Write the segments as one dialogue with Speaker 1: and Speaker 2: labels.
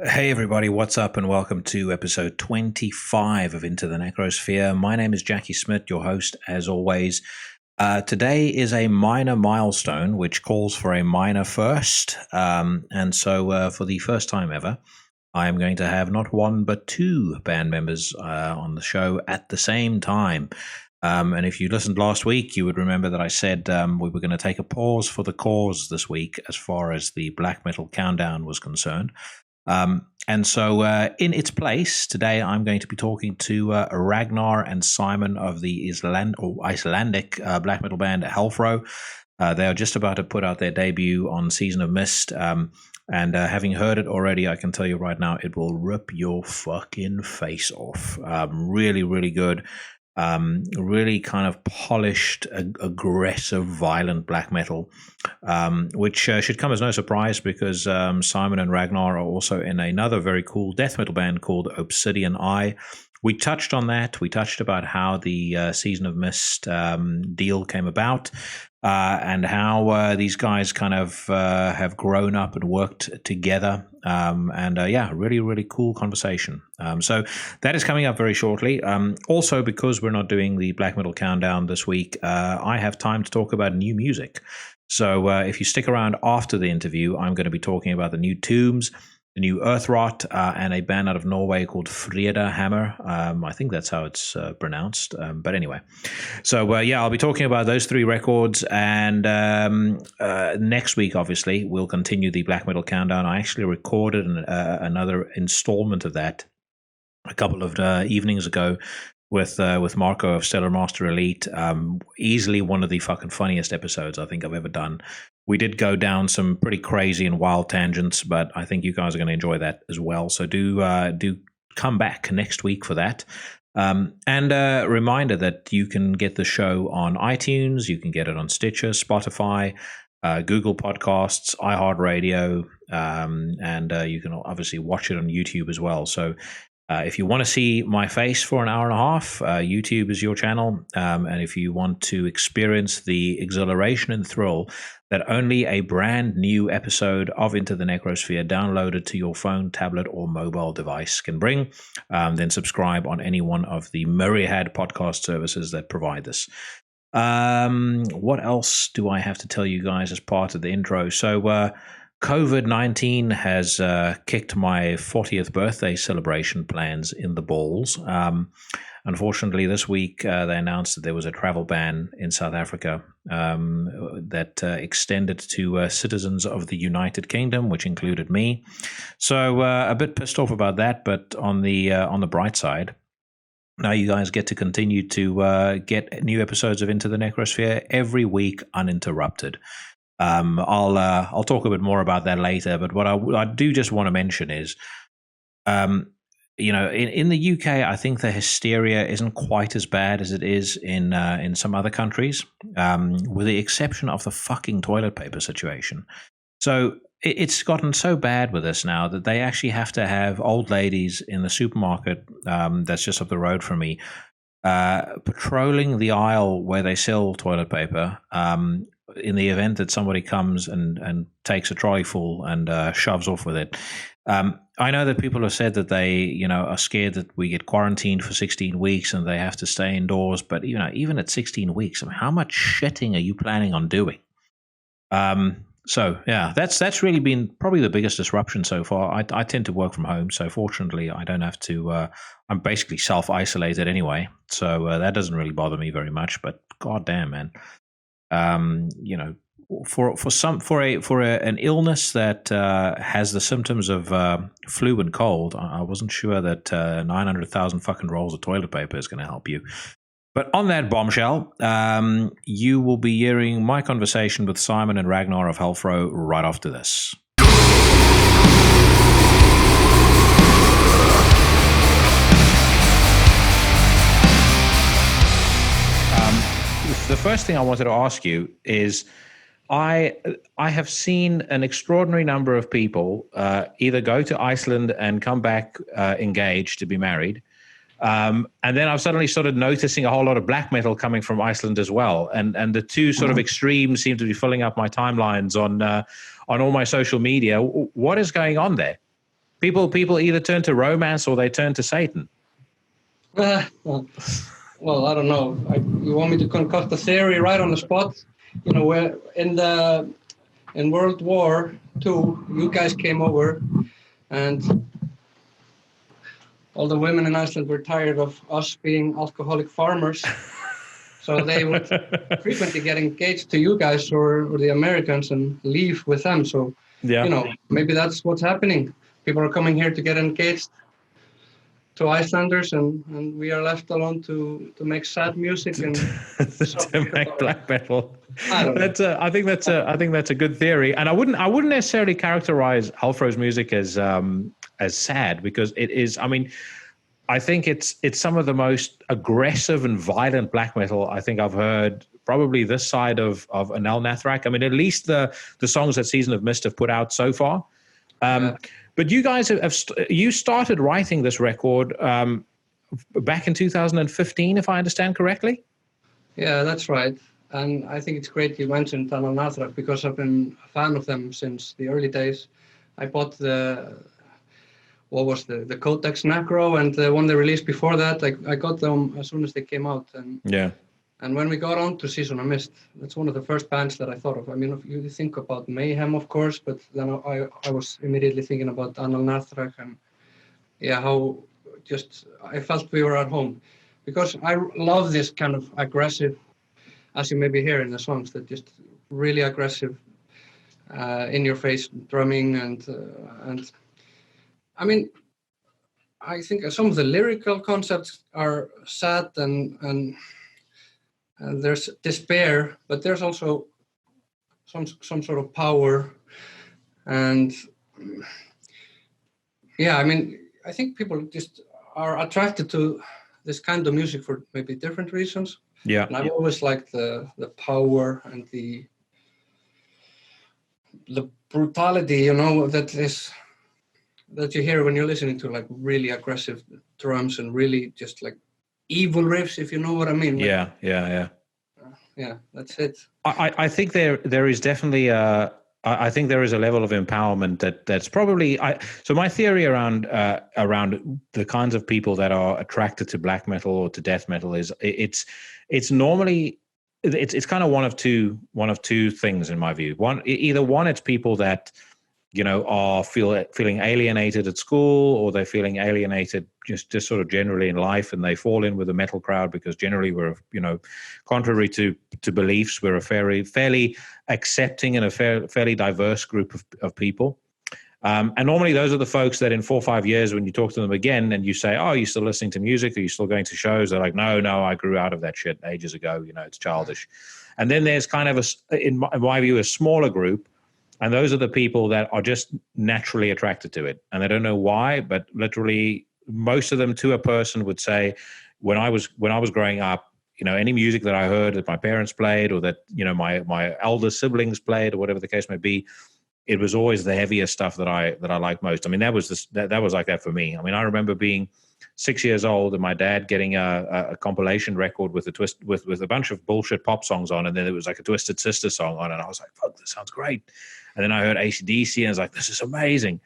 Speaker 1: Hey everybody, what's up and welcome to episode 25 of Into the Necrosphere. My name is Jackie Smith, your host as always. Today is a minor milestone which calls for a minor first. And so for the first time ever, I am going to have not one but two band members on the show at the same time. And if you listened last week, you would remember that I said we were going to take a pause for the cause this week as far as the black metal countdown was concerned. And so in its place, today I'm going to be talking to Ragnar and Simon of the Icelandic black metal band HELFRO. They are just about to put out their debut on Season of Mist. And having heard it already, I can tell you right now, it will rip your fucking face off. Really, really good. Really kind of polished, aggressive, violent black metal, which should come as no surprise because Simon and Ragnar are also in another very cool death metal band called Obsidian Eye. We touched on that. We touched about how the Season of Mist deal came about. And how these guys kind of have grown up and worked together. Really, really cool conversation. So that is coming up very shortly. Also, because we're not doing the Black Metal Countdown this week, I have time to talk about new music. So if you stick around after the interview, I'm going to be talking about the new Tombs, the new Earthrot, and a band out of Norway called Vredehammer. I think that's how it's pronounced. But anyway, so I'll be talking about those three records. And next week, obviously, we'll continue the Black Metal Countdown. I actually recorded another installment of that a couple of evenings ago with Marco of Stellar Master Elite. Easily one of the fucking funniest episodes I think I've ever done. We did go down some pretty crazy and wild tangents, but I think you guys are going to enjoy that as well. So do come back next week for that. And a reminder that you can get the show on iTunes, you can get it on Stitcher, Spotify, Google Podcasts, iHeartRadio, and you can obviously watch it on YouTube as well. So if you want to see my face for an hour and a half, YouTube is your channel. And if you want to experience the exhilaration and thrill that only a brand new episode of Into the Necrosphere downloaded to your phone, tablet, or mobile device can bring, then subscribe on any one of the myriad podcast services that provide this. What else do I have to tell you guys as part of the intro? So COVID-19 has kicked my 40th birthday celebration plans in the balls. Unfortunately, this week they announced that there was a travel ban in South Africa that extended to citizens of the United Kingdom, which included me. So a bit pissed off about that, but on the bright side, now you guys get to continue to get new episodes of Into the Necrosphere every week uninterrupted. I'll talk a bit more about that later, but what I do just want to mention is, in the UK, I think the hysteria isn't quite as bad as it is in some other countries, with the exception of the fucking toilet paper situation. So it's gotten so bad with this now that they actually have to have old ladies in the supermarket that's just up the road from me patrolling the aisle where they sell toilet paper. In the event that somebody comes and takes a trolley full and shoves off with it. I know that people have said that they, are scared that we get quarantined for 16 weeks and they have to stay indoors. But, even at 16 weeks, how much shitting are you planning on doing? That's really been probably the biggest disruption so far. I tend to work from home, so fortunately I don't have to, I'm basically self-isolated anyway. So that doesn't really bother me very much, but goddamn, man. For an illness that has the symptoms of flu and cold, I wasn't sure that 900,000 fucking rolls of toilet paper is going to help you. But on that bombshell, you will be hearing my conversation with Simon and Ragnar of HELFRO right after this. The first thing I wanted to ask you is, I have seen an extraordinary number of people either go to Iceland and come back engaged to be married, and then I've suddenly started noticing a whole lot of black metal coming from Iceland as well, and the two sort of extremes seem to be filling up my timelines on all my social media. What is going on there? People either turn to romance or they turn to Satan.
Speaker 2: Well, I don't know. You want me to concoct a theory right on the spot? You know, where in World War II, you guys came over, and all the women in Iceland were tired of us being alcoholic farmers. So they would frequently get engaged to you guys or the Americans and leave with them. So, you know, maybe that's what's happening. People are coming here to get engaged to Icelanders, and we are left alone to make sad music and
Speaker 1: to make black metal.
Speaker 2: I don't know.
Speaker 1: I think that's a good theory, and I wouldn't necessarily characterize HELFRO's music as sad, because it is. I mean, I think it's some of the most aggressive and violent black metal I think I've heard probably this side of Anel Nathrak. I mean, at least the songs that Season of Mist have put out so far. But you guys you started writing this record back in 2015, if I understand correctly?
Speaker 2: Yeah, that's right. And I think it's great you mentioned Anel Nathrak, because I've been a fan of them since the early days. I bought the Codex Necro, and the one they released before that. I got them as soon as they came out. And when we got on to Season of Mist, that's one of the first bands that I thought of. I mean, if you think about Mayhem, of course, but then I was immediately thinking about Anel Nathrak, and how just I felt we were at home, because I love this kind of aggressive, as you maybe hear in the songs, that just really aggressive, in your face drumming, and I mean, I think some of the lyrical concepts are sad and there's despair, but there's also some sort of power, and I mean, I think people just are attracted to this kind of music for maybe different reasons.
Speaker 1: Yeah,
Speaker 2: and I've always liked the power and the brutality, you know, that you hear when you're listening to like really aggressive drums and really just like evil riffs, if you know what I mean.
Speaker 1: Yeah,
Speaker 2: that's it.
Speaker 1: I think there is definitely I think there is a level of empowerment that's probably so my theory around the kinds of people that are attracted to black metal or to death metal is it's normally it's kind of one of two things in my view. Either one, it's people that, you know, are feeling alienated at school, or they're feeling alienated just sort of generally in life, and they fall in with the metal crowd because generally we're, you know, contrary to beliefs, we're a fairly accepting and a fairly diverse group of people. And normally those are the folks that in 4 or 5 years, when you talk to them again and you say, "Oh, are you still listening to music? Are you still going to shows?" They're like, No, I grew out of that shit ages ago. You know, it's childish. And then there's kind of in my view, a smaller group. And those are the people that are just naturally attracted to it. And they don't know why, but literally most of them to a person would say, when I was growing up, you know, any music that I heard that my parents played, or that, you know, my elder siblings played, or whatever the case may be, it was always the heavier stuff that I liked most. I mean, that was like that for me. I mean, I remember being 6 years old and my dad getting a compilation record with a bunch of bullshit pop songs on, and then there was like a Twisted Sister song on, and I was like, "Fuck, this sounds great." And then I heard AC/DC, and I was like, "This is amazing."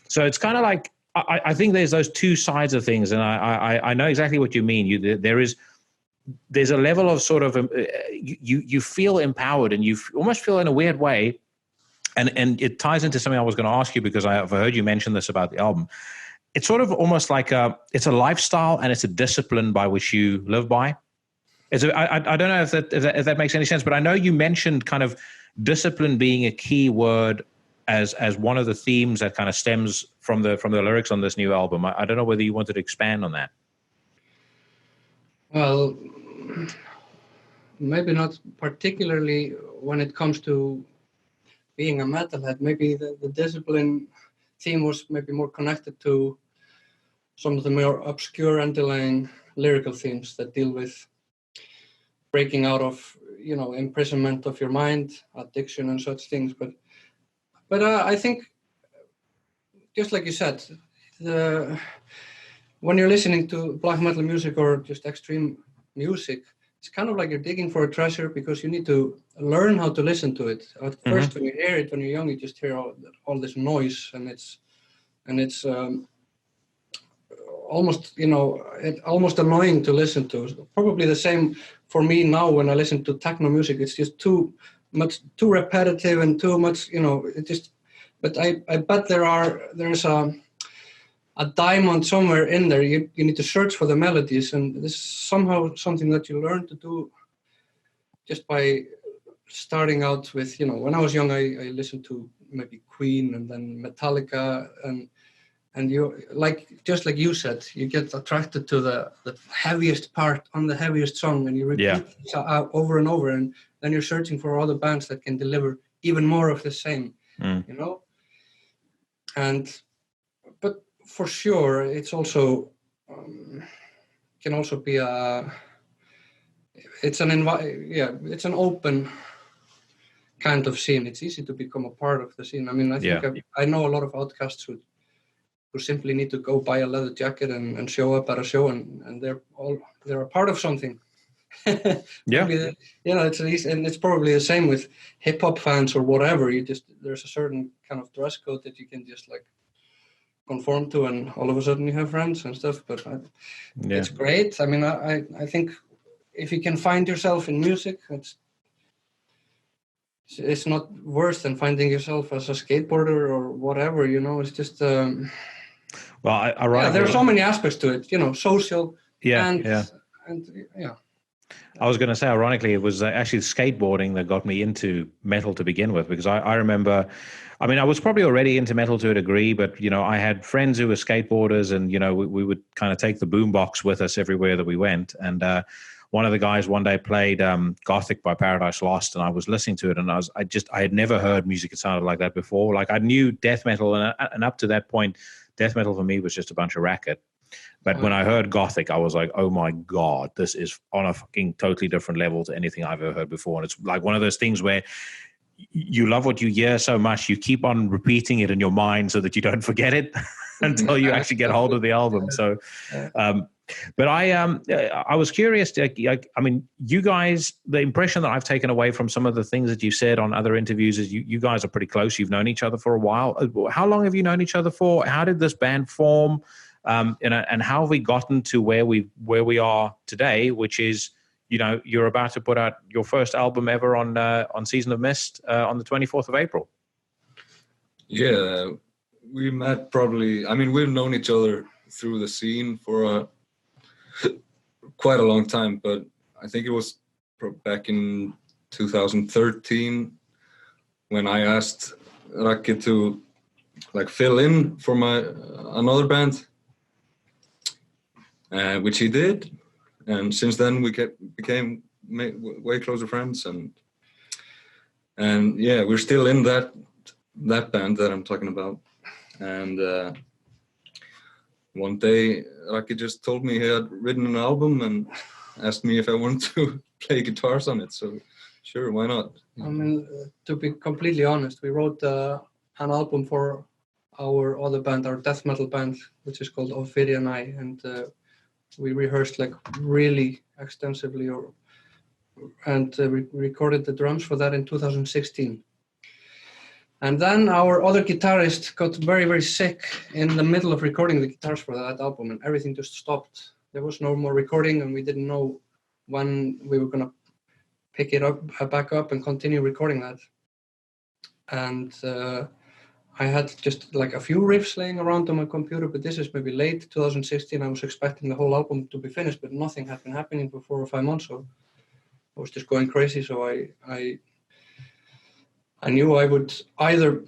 Speaker 1: So it's kind of like I think there's those two sides of things, and I know exactly what you mean. There's a level of sort of you feel empowered, and you almost feel in a weird way, and it ties into something I was going to ask you, because I've heard you mention this about the album. It's sort of almost like it's a lifestyle and it's a discipline by which you live by. I don't know if that makes any sense, but I know you mentioned kind of discipline being a key word as one of the themes that kind of stems from the lyrics on this new album. I don't know whether you wanted to expand on that.
Speaker 2: Well, maybe not particularly when it comes to being a metalhead. Maybe the discipline theme was maybe more connected to some of the more obscure underlying lyrical themes that deal with breaking out of, you know, imprisonment of your mind, addiction and such things. But I think, just like you said, when you're listening to black metal music or just extreme music, it's kind of like you're digging for a treasure, because you need to learn how to listen to it. At first, when you hear it, when you're young, you just hear all this noise, and and it's almost almost annoying to listen to. Probably the same for me now when I listen to techno music. It's just too repetitive and too much, it just. But I bet there's a diamond somewhere in there. You need to search for the melodies, and this is somehow something that you learn to do just by starting out with, when I was young, I listened to maybe Queen and then Metallica, and you just like you said, you get attracted to the heaviest part on the heaviest song, and you repeat it over and over, and then you're searching for other bands that can deliver even more of the same, but for sure, it's also can also be it's an open kind of scene. It's easy to become a part of the scene. I mean, I think I know a lot of outcasts who simply need to go buy a leather jacket and show up at a show, and they're a part of something. It's easy, and it's probably the same with hip hop fans or whatever. There's a certain kind of dress code that you can just like conform to, and all of a sudden you have friends and stuff. But it's great. I mean, I think if you can find yourself in music, it's not worse than finding yourself as a skateboarder or whatever. It's just there are so many aspects to it. Social and
Speaker 1: I was going to say, ironically, it was actually skateboarding that got me into metal to begin with, because I remember, I mean, I was probably already into metal to a degree, but, I had friends who were skateboarders, and, we would kind of take the boombox with us everywhere that we went. And one of the guys one day played Gothic by Paradise Lost, and I was listening to it, and I had never heard music that sounded like that before. Like, I knew death metal, and up to that point, death metal for me was just a bunch of racket. But when I heard Gothic, I was like, oh my God, this is on a fucking totally different level to anything I've ever heard before. And it's like one of those things where you love what you hear so much, you keep on repeating it in your mind so that you don't forget it until you actually get hold of the album. So, but I was curious, I mean, you guys, the impression that I've taken away from some of the things that you said on other interviews is you guys are pretty close. You've known each other for a while. How long have you known each other for? How did this band form? And how have we gotten to where we are today, which is, you're about to put out your first album ever on Season of Mist on the 24th of April.
Speaker 3: Yeah, we met probably, I mean, we've known each other through the scene for quite a long time, but I think it was back in 2013 when I asked Raki to fill in for another band. Which he did, and since then we became way closer friends, and we're still in that band that I'm talking about. And one day Raki just told me he had written an album and asked me if I wanted to play guitars on it. So sure, why not?
Speaker 2: I mean, to be completely honest, we wrote an album for our other band, our death metal band, which is called Ophidian Eye, and we rehearsed really extensively, and we recorded the drums for that in 2016. And then our other guitarist got very, very sick in the middle of recording the guitars for that album, and everything just stopped. There was no more recording, and we didn't know when we were going to pick it up, back up, and continue recording that. And I had just a few riffs laying around on my computer, but this is maybe late 2016. I was expecting the whole album to be finished, but nothing had been happening for 4 or 5 months. So I was just going crazy. So I knew I would either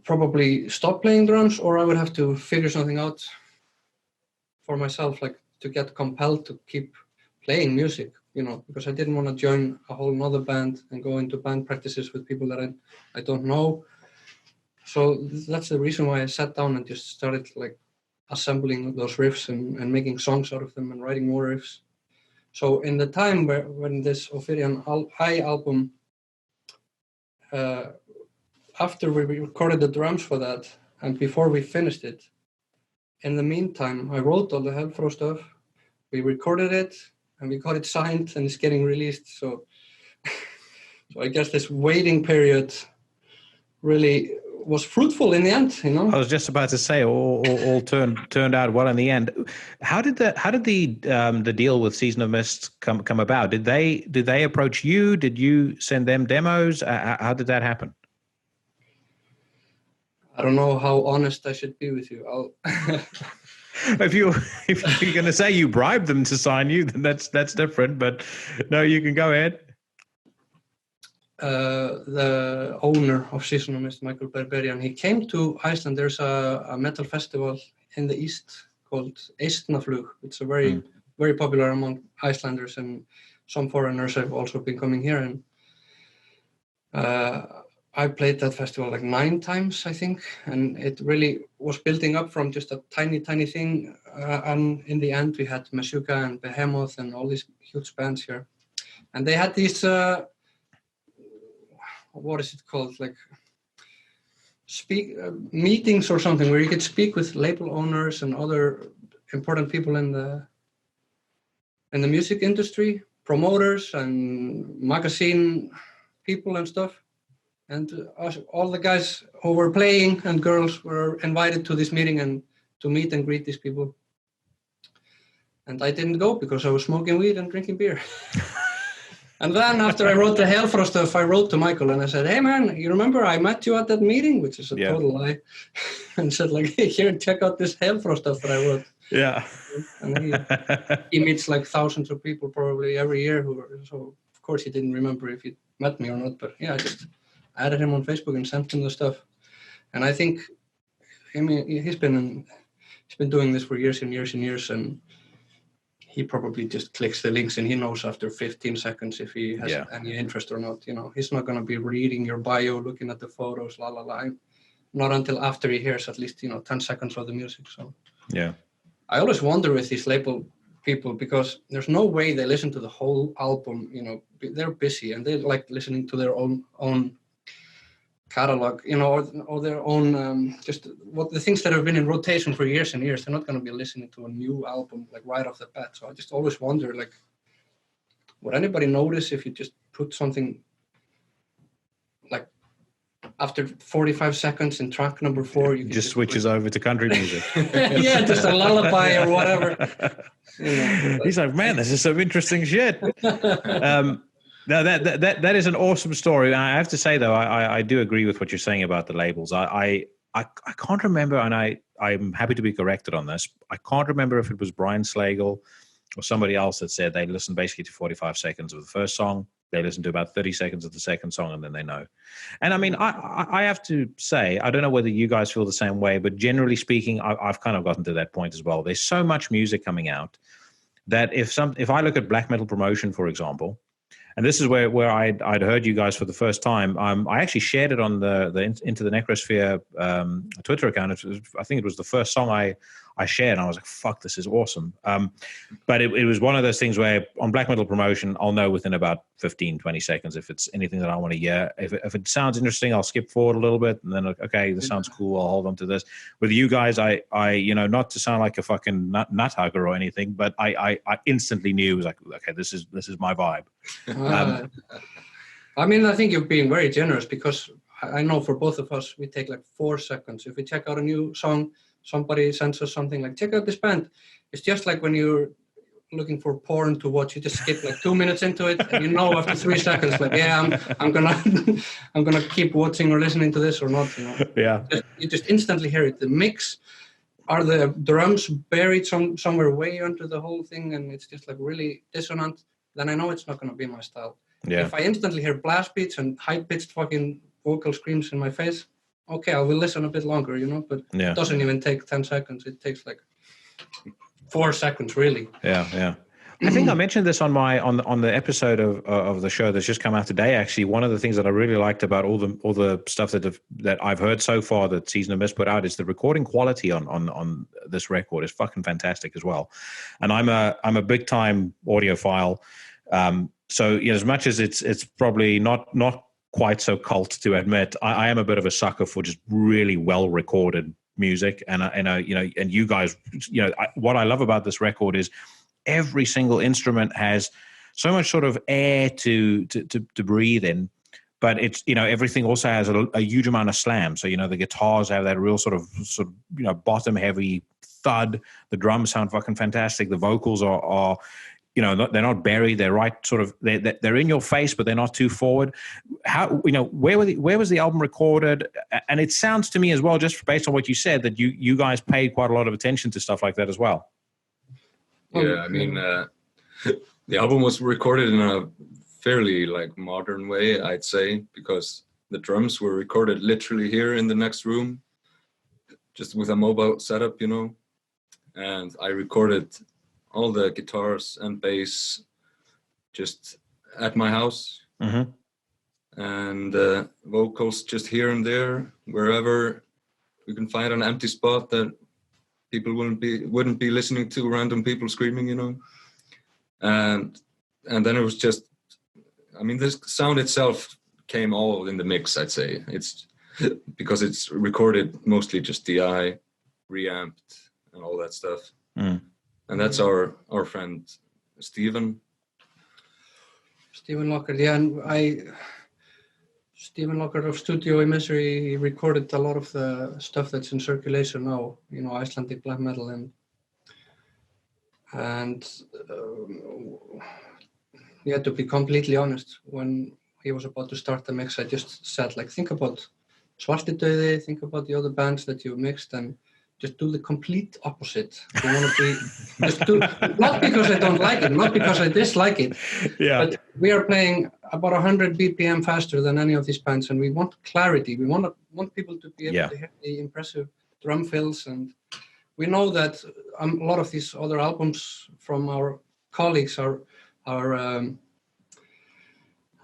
Speaker 2: probably stop playing drums, or I would have to figure something out for myself, to get compelled to keep playing music, because I didn't want to join a whole nother band and go into band practices with people that I don't know. So that's the reason why I sat down and just started assembling those riffs and making songs out of them and writing more riffs. So in the time when this Ophidian Eye album, after we recorded the drums for that and before we finished it, in the meantime, I wrote all the Helfró stuff. We recorded it and we got it signed and it's getting released. So I guess this waiting period really was fruitful in the end. You know,
Speaker 1: I was just about to say all turned out well in the end. How did the deal with Season of Mist come about? Did they approach you? Did you send them demos? How did that happen?
Speaker 2: I don't know how honest I should be with you.
Speaker 1: If you're going to say you bribed them to sign you, then that's different. But no, you can go ahead.
Speaker 2: The owner of Season of Mist, Michael Berberian, he came to Iceland. There's a metal festival in the east called Eistnaflug. It's a very popular among Icelanders, and some foreigners have also been coming here. And I played that festival like 9 times, I think, and it really was building up from just a tiny thing. And in the end, we had Meshuggah and Behemoth and all these huge bands here, and they had these. What is it called? Like meetings or something where you could speak with label owners and other important people in the music industry, promoters and magazine people and stuff. And all the guys who were playing and girls were invited to this meeting and to meet and greet these people. And I didn't go because I was smoking weed and drinking beer. And then after I wrote the HELFRO stuff, I wrote to Michael and I said, hey man, you remember I met you at that meeting? Which is a total lie. And said like, hey, here, check out this HELFRO stuff that I wrote.
Speaker 1: Yeah.
Speaker 2: And he meets like thousands of people probably every year. So of course he didn't remember if he met me or not. But yeah, I just added him on Facebook and sent him the stuff. And I think, I mean, he's been doing this for years and years and years. And he probably just clicks the links and he knows after 15 seconds if he has any interest or not. You know, he's not going to be reading your bio, looking at the photos, not until after he hears at least, 10 seconds of the music. So
Speaker 1: yeah,
Speaker 2: I always wonder with these label people because there's no way they listen to the whole album. You know, they're busy and they like listening to their own catalog, or their own just what the things that have been in rotation for years and years. They're not going to be listening to a new album like right off the bat. So I just always wonder, like, would anybody notice if you just put something like after 45 seconds in track number 4, you can
Speaker 1: just switches over to country music.
Speaker 2: Yeah, just a lullaby or whatever.
Speaker 1: He's like, man, this is some interesting shit. No, that is an awesome story. I have to say, though, I do agree with what you're saying about the labels. I can't remember, and I'm happy to be corrected on this. I can't remember if it was Brian Slagle or somebody else that said they listened basically to 45 seconds of the first song, they listen to about 30 seconds of the second song, and then they know. And I mean, I have to say, I don't know whether you guys feel the same way, but generally speaking, I've kind of gotten to that point as well. There's so much music coming out that if I look at black metal promotion, for example, and this is where I'd heard you guys for the first time. I actually shared it on the Into the Necrosphere Twitter account. I think it was the first song I shared, and I was like, fuck, this is awesome. But it was one of those things where on black metal promotion, I'll know within about 15, 20 seconds if it's anything that I want to hear. If it sounds interesting, I'll skip forward a little bit, and then, okay, this sounds cool, I'll hold on to this. With you guys, I not to sound like a fucking nut hugger or anything, but I instantly knew, it was like, okay, this is my vibe.
Speaker 2: I mean, I think you're being very generous because I know for both of us, we take like 4 seconds. If we check out a new song, somebody sends us something like, check out this band. It's just like when you're looking for porn to watch, you just skip like 2 minutes into it, and after 3 seconds, like, yeah, I'm gonna keep watching or listening to this or not.
Speaker 1: Yeah.
Speaker 2: You just instantly hear it. The mix, are the drums buried somewhere way under the whole thing, and it's just like really dissonant. Then I know it's not gonna be my style.
Speaker 1: Yeah.
Speaker 2: If I instantly hear blast beats and high-pitched fucking vocal screams in my face, okay, I will listen a bit longer, but it doesn't even take 10 seconds. It takes like 4 seconds, really.
Speaker 1: Yeah. I think I mentioned this on the episode of the show that's just come out today. Actually, one of the things that I really liked about all the stuff that I've heard so far that Season of Mist put out is the recording quality on this record is fucking fantastic as well. And I'm a big time audiophile. So as much as it's probably not quite so cult to admit, I am a bit of a sucker for just really well recorded music, and you guys, what I love about this record is every single instrument has so much sort of air to breathe in, but it's, everything also has a huge amount of slam. So, the guitars have that real sort of bottom heavy thud. The drums sound fucking fantastic. The vocals are they're not buried. They're right sort of, they're in your face, but they're not too forward. How, where was the album recorded? And it sounds to me as well, just based on what you said, that you guys paid quite a lot of attention to stuff like that as well.
Speaker 3: Yeah, I mean, the album was recorded in a fairly modern way, I'd say, because the drums were recorded literally here in the next room, just with a mobile setup, and I recorded all the guitars and bass just at my house, and vocals just here and there, wherever we can find an empty spot that people wouldn't be listening to random people screaming, and then it was just, I mean, this sound itself came all in the mix, I'd say. It's because it's recorded mostly just DI, reamped, and all that stuff. And that's our friend Stephen
Speaker 2: Lockard, yeah, and Stephen Lockard of Studio in Misery, he recorded a lot of the stuff that's in circulation now, Icelandic black metal, and yeah, to be completely honest, when he was about to start the mix, I just said, think about Svartidauði, think about the other bands that you mixed, and just do the complete opposite. You want to be, just do, not because I don't like it, not because I dislike it, but we are playing about 100 BPM faster than any of these bands, and we want clarity. We want people to be able to hear the impressive drum fills, and we know that a lot of these other albums from our colleagues are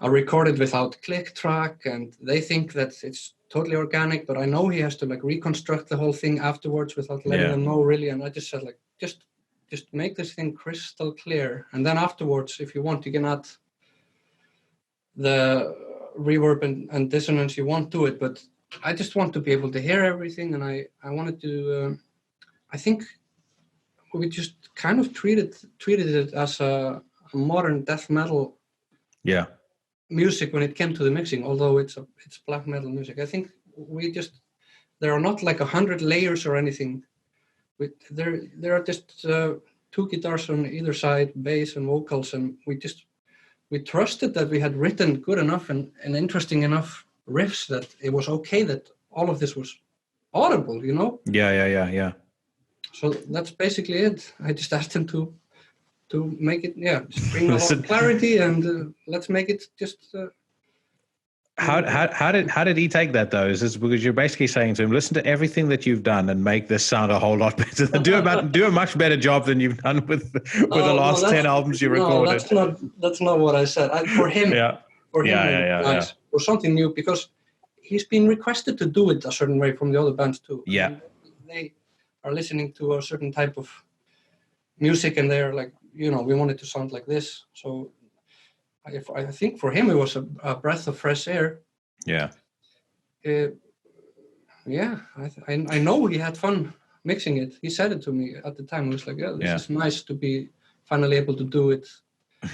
Speaker 2: recorded without click track, and they think that it's totally organic, but I know he has to reconstruct the whole thing afterwards without letting them know really. And I just said just make this thing crystal clear, and then afterwards, if you want, you can add the reverb and dissonance you want to it. But I just want to be able to hear everything, and I wanted to I think we just kind of treated it as a modern death metal music when it came to the mixing, although it's black metal music. I think there are not 100 layers or anything. There are just two guitars on either side, bass and vocals, and we trusted that we had written good enough and interesting enough riffs that it was okay that all of this was audible,
Speaker 1: Yeah.
Speaker 2: So that's basically it. I just asked him to make it, just bring a lot of clarity, and let's make it just.
Speaker 1: How did he take that though? Is this because you're basically saying to him, listen to everything that you've done and make this sound a whole lot better? do a much better job than you've done with the last 10 albums you recorded.
Speaker 2: No, that's not what I said. For him, nice. Or something new, because he's been requested to do it a certain way from the other bands too.
Speaker 1: Yeah.
Speaker 2: And they are listening to a certain type of music, and they're we want it to sound like this. So I think for him it was a breath of fresh air.
Speaker 1: Yeah.
Speaker 2: I know he had fun mixing it. He said it to me at the time. He was like, this is nice to be finally able to do it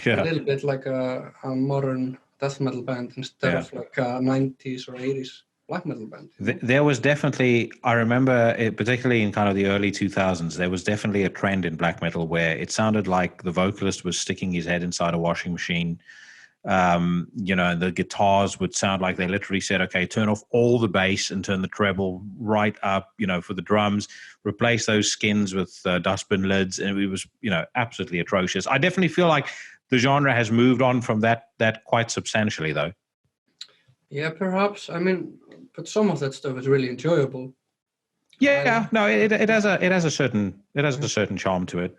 Speaker 2: a little bit like a modern death metal band instead of a 90s or 80s black metal band.
Speaker 1: There was definitely, I remember, particularly in kind of the early 2000s, there was definitely a trend in black metal where it sounded like the vocalist was sticking his head inside a washing machine. The guitars would sound like they literally said, okay, turn off all the bass and turn the treble right up, for the drums, replace those skins with dustbin lids. And it was, absolutely atrocious. I definitely feel like the genre has moved on from that quite substantially though. Yeah,
Speaker 2: perhaps. I mean, but some of that stuff is really enjoyable.
Speaker 1: Yeah, no, it has a certain charm to it.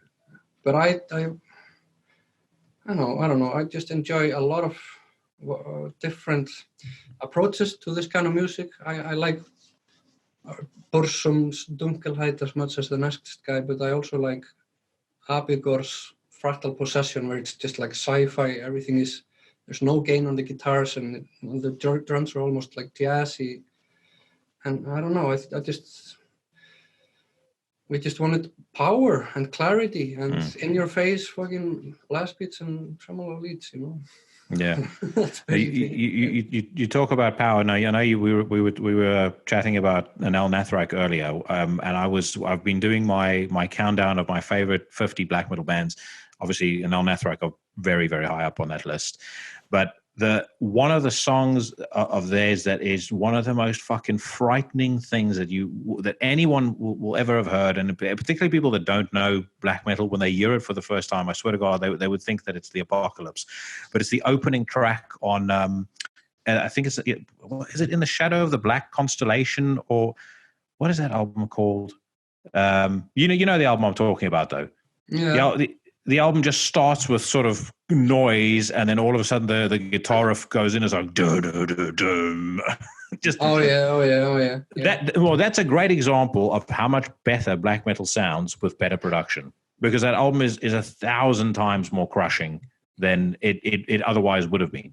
Speaker 2: But I don't know. I just enjoy a lot of different approaches to this kind of music. I like Bursum's Dunkelheit as much as the next guy, but I also like Abigor's Fractal Possession, where it's just like sci-fi. Everything is, there's no gain on the guitars, and the drums are almost like jazzy. And I don't know, we just wanted power and clarity and in your face fucking blast beats and tremolo leads,
Speaker 1: Yeah. You talk about power. Now, I know we were chatting about Anel Nathrak earlier, and I've been doing my countdown of my favorite 50 black metal bands. Obviously, Anel Nathrak are very, very high up on that list, but one of the songs of theirs that is one of the most fucking frightening things that anyone will ever have heard, and particularly people that don't know black metal, when they hear it for the first time, I swear to God, they would think that it's the apocalypse. But it's the opening track on, I think is it In the Shadow of the Black Constellation, or what is that album called? You know the album I'm talking about, though.
Speaker 2: Yeah.
Speaker 1: The album just starts with sort of noise, and then all of a sudden the guitar riff goes in as like dum. Just
Speaker 2: oh yeah.
Speaker 1: That's a great example of how much better black metal sounds with better production, because that album is 1,000 times more crushing than it otherwise would have been.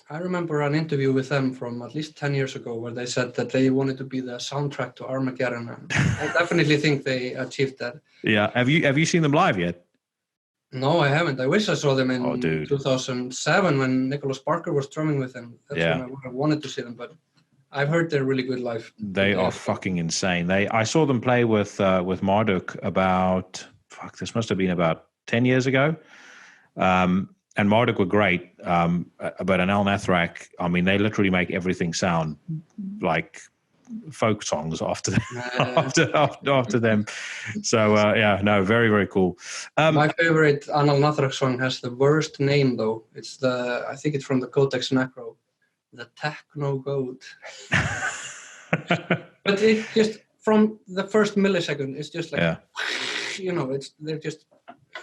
Speaker 2: I remember an interview with them from at least 10 years ago where they said that they wanted to be the soundtrack to Armageddon, and I definitely think they achieved that.
Speaker 1: Yeah. Have you seen them live yet?
Speaker 2: No, I haven't. I wish I saw them in 2007 when Nicholas Barker was drumming with them. That's when I would have wanted to see them, but I've heard they're really good live.
Speaker 1: They are fucking insane. I saw them play with Marduk about, this must have been about 10 years ago. And Marduk were great. But Anel Nathrak, I mean, they literally make everything sound like folk songs after them. So very, very cool.
Speaker 2: My favorite Anel Nathrak song has the worst name, though. I think it's from the Codex Necro, the Techno Goat. But it just, from the first millisecond, it's just like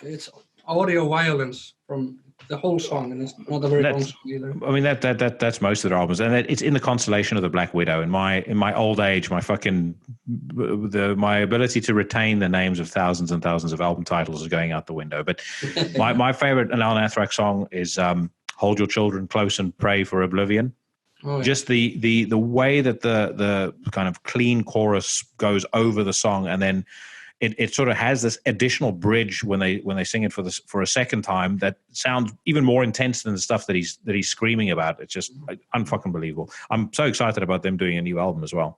Speaker 2: it's audio violence from the whole song, and it's not a very long song either.
Speaker 1: I mean, that's most of their albums, and it's in the constellation of the Black Widow. In my old age, my ability to retain the names of thousands and thousands of album titles is going out the window. But my favorite Anel Nathrak song is "Hold Your Children Close and Pray for Oblivion." Oh, yeah. Just the way that the kind of clean chorus goes over the song, and then it sort of has this additional bridge when they sing it for a second time that sounds even more intense than the stuff that he's screaming about. It's just unfucking believable. I'm so excited about them doing a new album as well.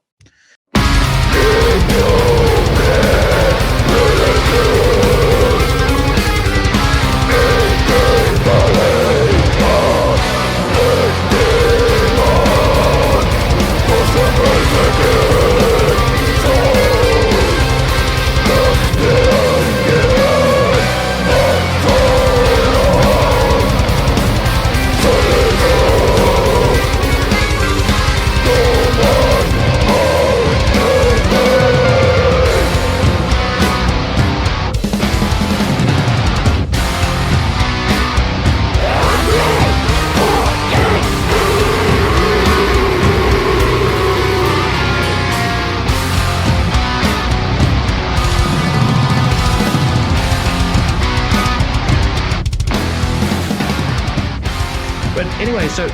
Speaker 1: Anyway, so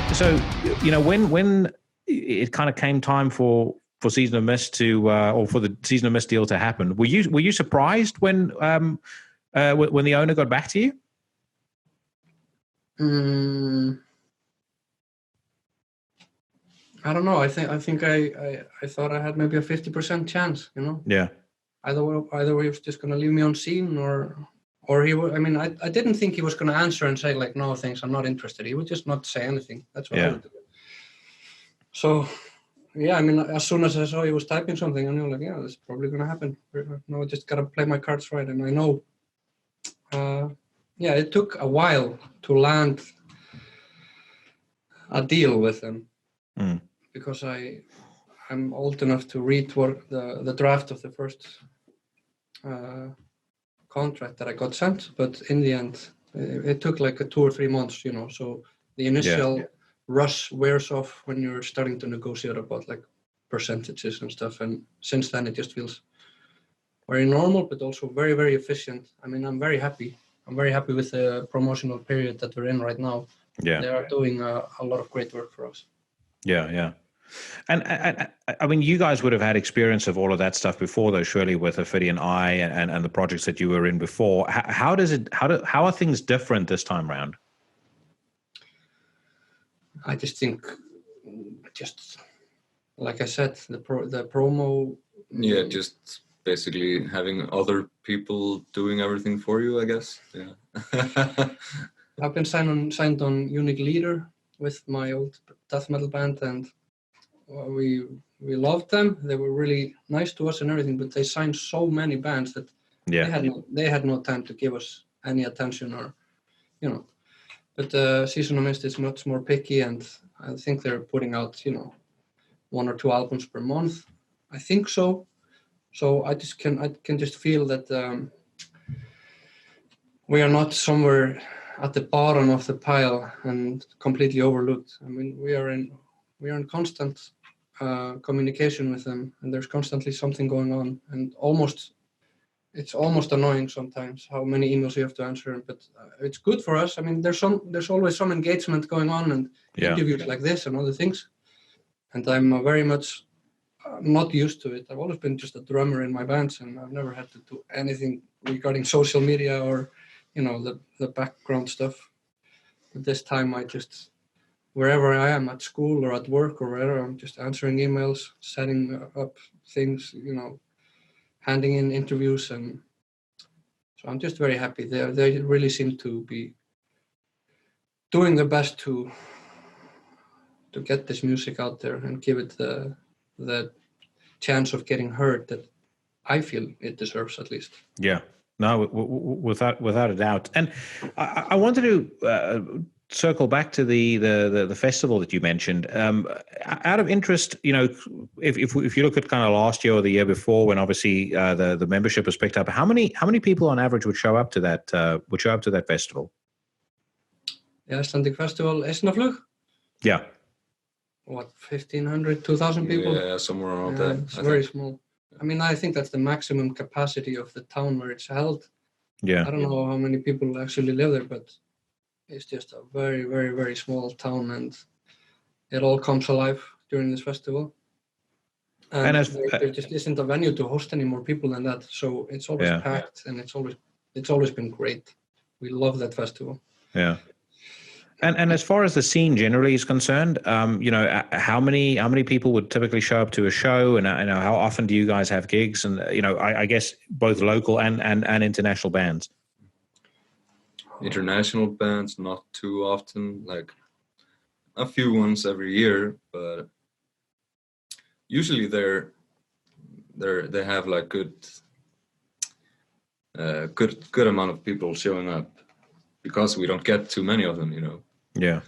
Speaker 1: when it kind of came time for Season of Mist to or for the Season of Mist deal to happen, were you surprised when the owner got back to you?
Speaker 2: I don't know. I think I thought I had maybe a 50% chance.
Speaker 1: Yeah.
Speaker 2: Either he was just going to leave me on scene, or he would. I mean, I didn't think he was going to answer and say like, no, thanks, I'm not interested. He would just not say anything. That's what I would do. So, yeah, I mean, as soon as I saw he was typing something, I knew like, yeah, this is probably going to happen. No, I just got to play my cards right. And I know, it took a while to land a deal with them because I'm old enough to read the draft of the first contract that I got sent, but in the end it took like 2 or 3 months, so the initial rush wears off when you're starting to negotiate about like percentages and stuff, and since then it just feels very normal but also very, very efficient. I mean, I'm very happy with the promotional period that we're in right now. They are doing a lot of great work for us. And
Speaker 1: I mean, you guys would have had experience of all of that stuff before, though, surely, with Ophidian Eye and the projects that you were in before. How are things different this time around?
Speaker 2: I just think, like I said, the promo.
Speaker 3: Yeah, just basically having other people doing everything for you, I guess. Yeah.
Speaker 2: I've been signed on Unique Leader with my old death metal band, and we loved them. They were really nice to us and everything, but they signed so many bands that they had no time to give us any attention, or But Season of Mist is much more picky, and I think they're putting out 1 or 2 albums per month. I think so. So I can just feel that we are not somewhere at the bottom of the pile and completely overlooked. I mean, we are in constant communication with them, and there's constantly something going on, and it's almost annoying sometimes how many emails you have to answer, but it's good for us. I mean, there's always some engagement going on, and interviews like this and other things, and I'm very much not used to it. I've always been just a drummer in my bands, and I've never had to do anything regarding social media or the background stuff. But this time I just, wherever I am, at school or at work or wherever, I'm just answering emails, setting up things, handing in interviews, and so I'm just very happy. They really seem to be doing their best to get this music out there and give it the chance of getting heard that I feel it deserves, at least.
Speaker 1: Yeah, no, without a doubt. And I wanted to circle back to the festival that you mentioned. Out of interest, if you look at kind of last year or the year before, when obviously the membership was picked up, how many people on average would show up to that festival?
Speaker 2: The Icelandic festival, Eisnaflug?
Speaker 1: Yeah.
Speaker 2: What, 1,500, 2,000 people?
Speaker 3: Yeah, somewhere around that.
Speaker 2: It's very small. I mean, I think that's the maximum capacity of the town where it's held.
Speaker 1: Yeah.
Speaker 2: I don't know how many people actually live there, but it's just a very, very, very small town, and it all comes alive during this festival. And there just isn't a venue to host any more people than that, so it's always packed, and it's always been great. We love that festival.
Speaker 1: Yeah. And as far as the scene generally is concerned, how many people would typically show up to a show, and how often do you guys have gigs? And I guess both local and international bands.
Speaker 3: International bands, not too often, like a few ones every year, but usually they have like good amount of people showing up, because we don't get too many of them,
Speaker 1: Yeah.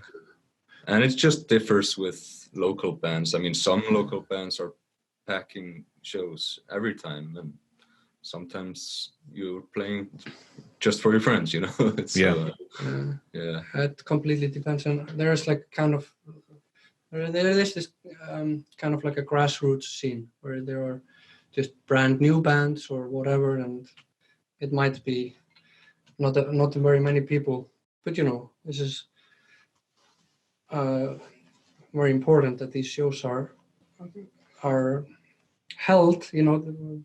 Speaker 3: And it just differs with local bands. I mean, some local bands are packing shows every time, and sometimes you're playing just for your friends, It's,
Speaker 2: It completely depends on. There's like there is this kind of like a grassroots scene where there are just brand new bands or whatever, and it might be not very many people, but this is very important that these shows are held,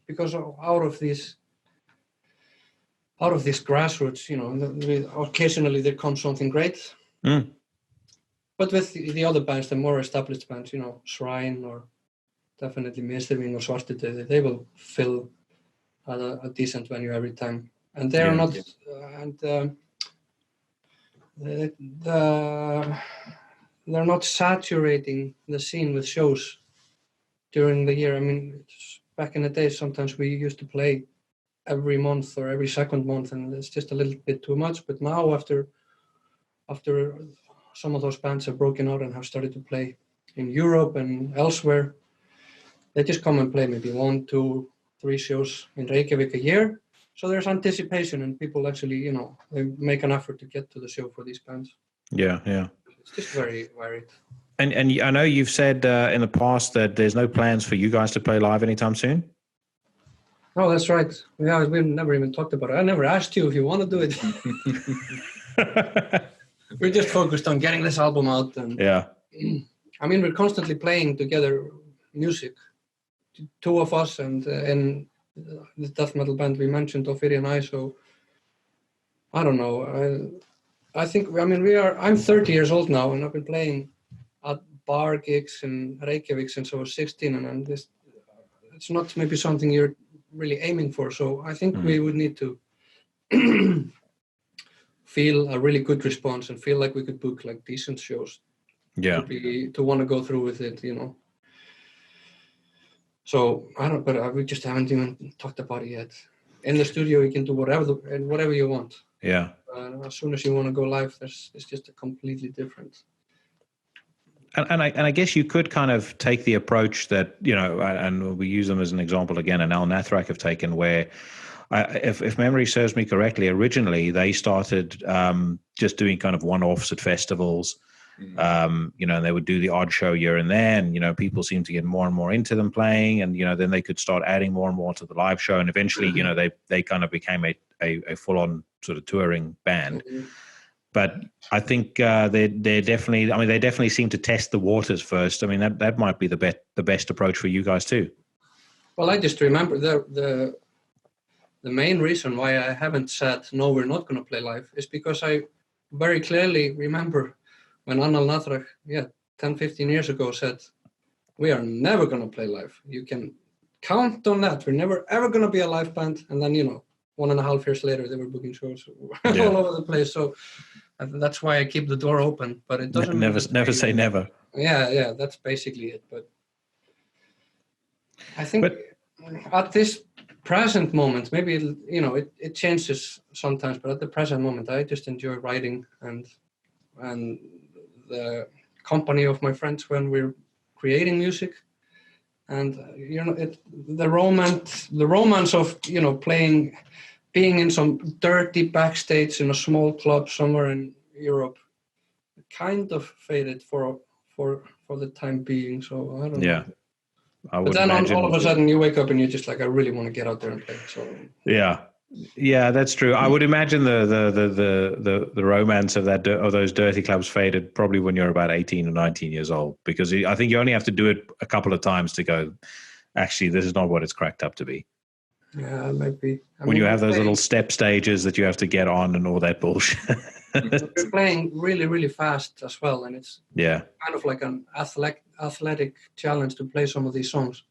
Speaker 2: because out of this grassroots, occasionally there comes something great. But with the other bands, the more established bands, Shrine or definitely Misderving or Svartidauði, they will fill a decent venue every time, and they're not they're not saturating the scene with shows during the year. I mean, back in the day, sometimes we used to play every month or every second month, and it's just a little bit too much. But now, after some of those bands have broken out and have started to play in Europe and elsewhere, they just come and play maybe 1, 2, 3 shows in Reykjavik a year. So there's anticipation, and people actually, they make an effort to get to the show for these bands.
Speaker 1: Yeah, yeah.
Speaker 2: It's just very varied.
Speaker 1: And I know you've said in the past that there's no plans for you guys to play live anytime soon.
Speaker 2: Oh, that's right. Yeah, we've never even talked about it. I never asked you if you want to do it. We're just focused on getting this album out. And I mean, we're constantly playing together music. 2 of us, and in the death metal band we mentioned, Ofiri and I. So I don't know. I think, I mean, I'm 30 years old now, and I've been playing bar gigs in Reykjavik since I was 16, and it's not maybe something you're really aiming for. So I think we would need to feel a really good response and feel like we could book like decent shows.
Speaker 1: Yeah.
Speaker 2: To want to go through with it, So but we just haven't even talked about it yet. In the studio, you can do whatever you want.
Speaker 1: Yeah.
Speaker 2: As soon as you want to go live, it's just a completely different.
Speaker 1: And I guess you could kind of take the approach that, and we use them as an example again, and Al Nathrak have taken, where if memory serves me correctly, originally they started just doing kind of one-offs at festivals. And they would do the odd show here and there, and people seemed to get more and more into them playing, and then they could start adding more and more to the live show, and eventually they kind of became a full-on sort of touring band. But I think they definitely seem to test the waters first. I mean, that might be the best approach for you guys too.
Speaker 2: Well, I just remember the main reason why I haven't said no, we're not going to play live, is because I very clearly remember when Anal Nathrak, 10-15 years ago, said, we are never going to play live. You can count on that. We're never, ever going to be a live band. And then, 1.5 years later, they were booking shows all over the place. So that's why I keep the door open. But it doesn't
Speaker 1: never say never.
Speaker 2: Yeah, that's basically it. But I think at this present moment, maybe, it changes sometimes. But at the present moment, I just enjoy writing and the company of my friends when we're creating music, and the romance of being in some dirty backstage in a small club somewhere in Europe kind of faded for the time being. So I don't know. But then all of a sudden you wake up and you're just like, I really want to get out there and play. So
Speaker 1: yeah, that's true. I would imagine the romance of those dirty clubs faded probably when you're about 18 or 19 years old, because I think you only have to do it a couple of times to go, actually, this is not what it's cracked up to be.
Speaker 2: Yeah, maybe.
Speaker 1: When you have those little step stages that you have to get on and all that bullshit.
Speaker 2: We're playing really, really fast as well, and it's
Speaker 1: kind
Speaker 2: of like an athletic challenge to play some of these songs.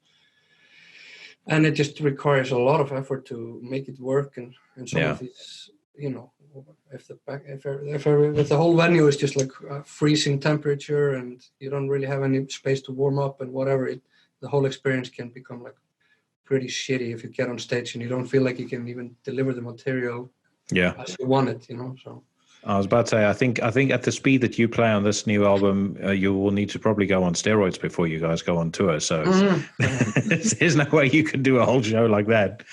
Speaker 2: And it just requires a lot of effort to make it work, and some of these, if the whole venue is just like a freezing temperature and you don't really have any space to warm up and whatever, the whole experience can become like pretty shitty if you get on stage and you don't feel like you can even deliver the material as you want it, So
Speaker 1: I was about to say, I think at the speed that you play on this new album, you will need to probably go on steroids before you guys go on tour. So there's no way you can do a whole show like that.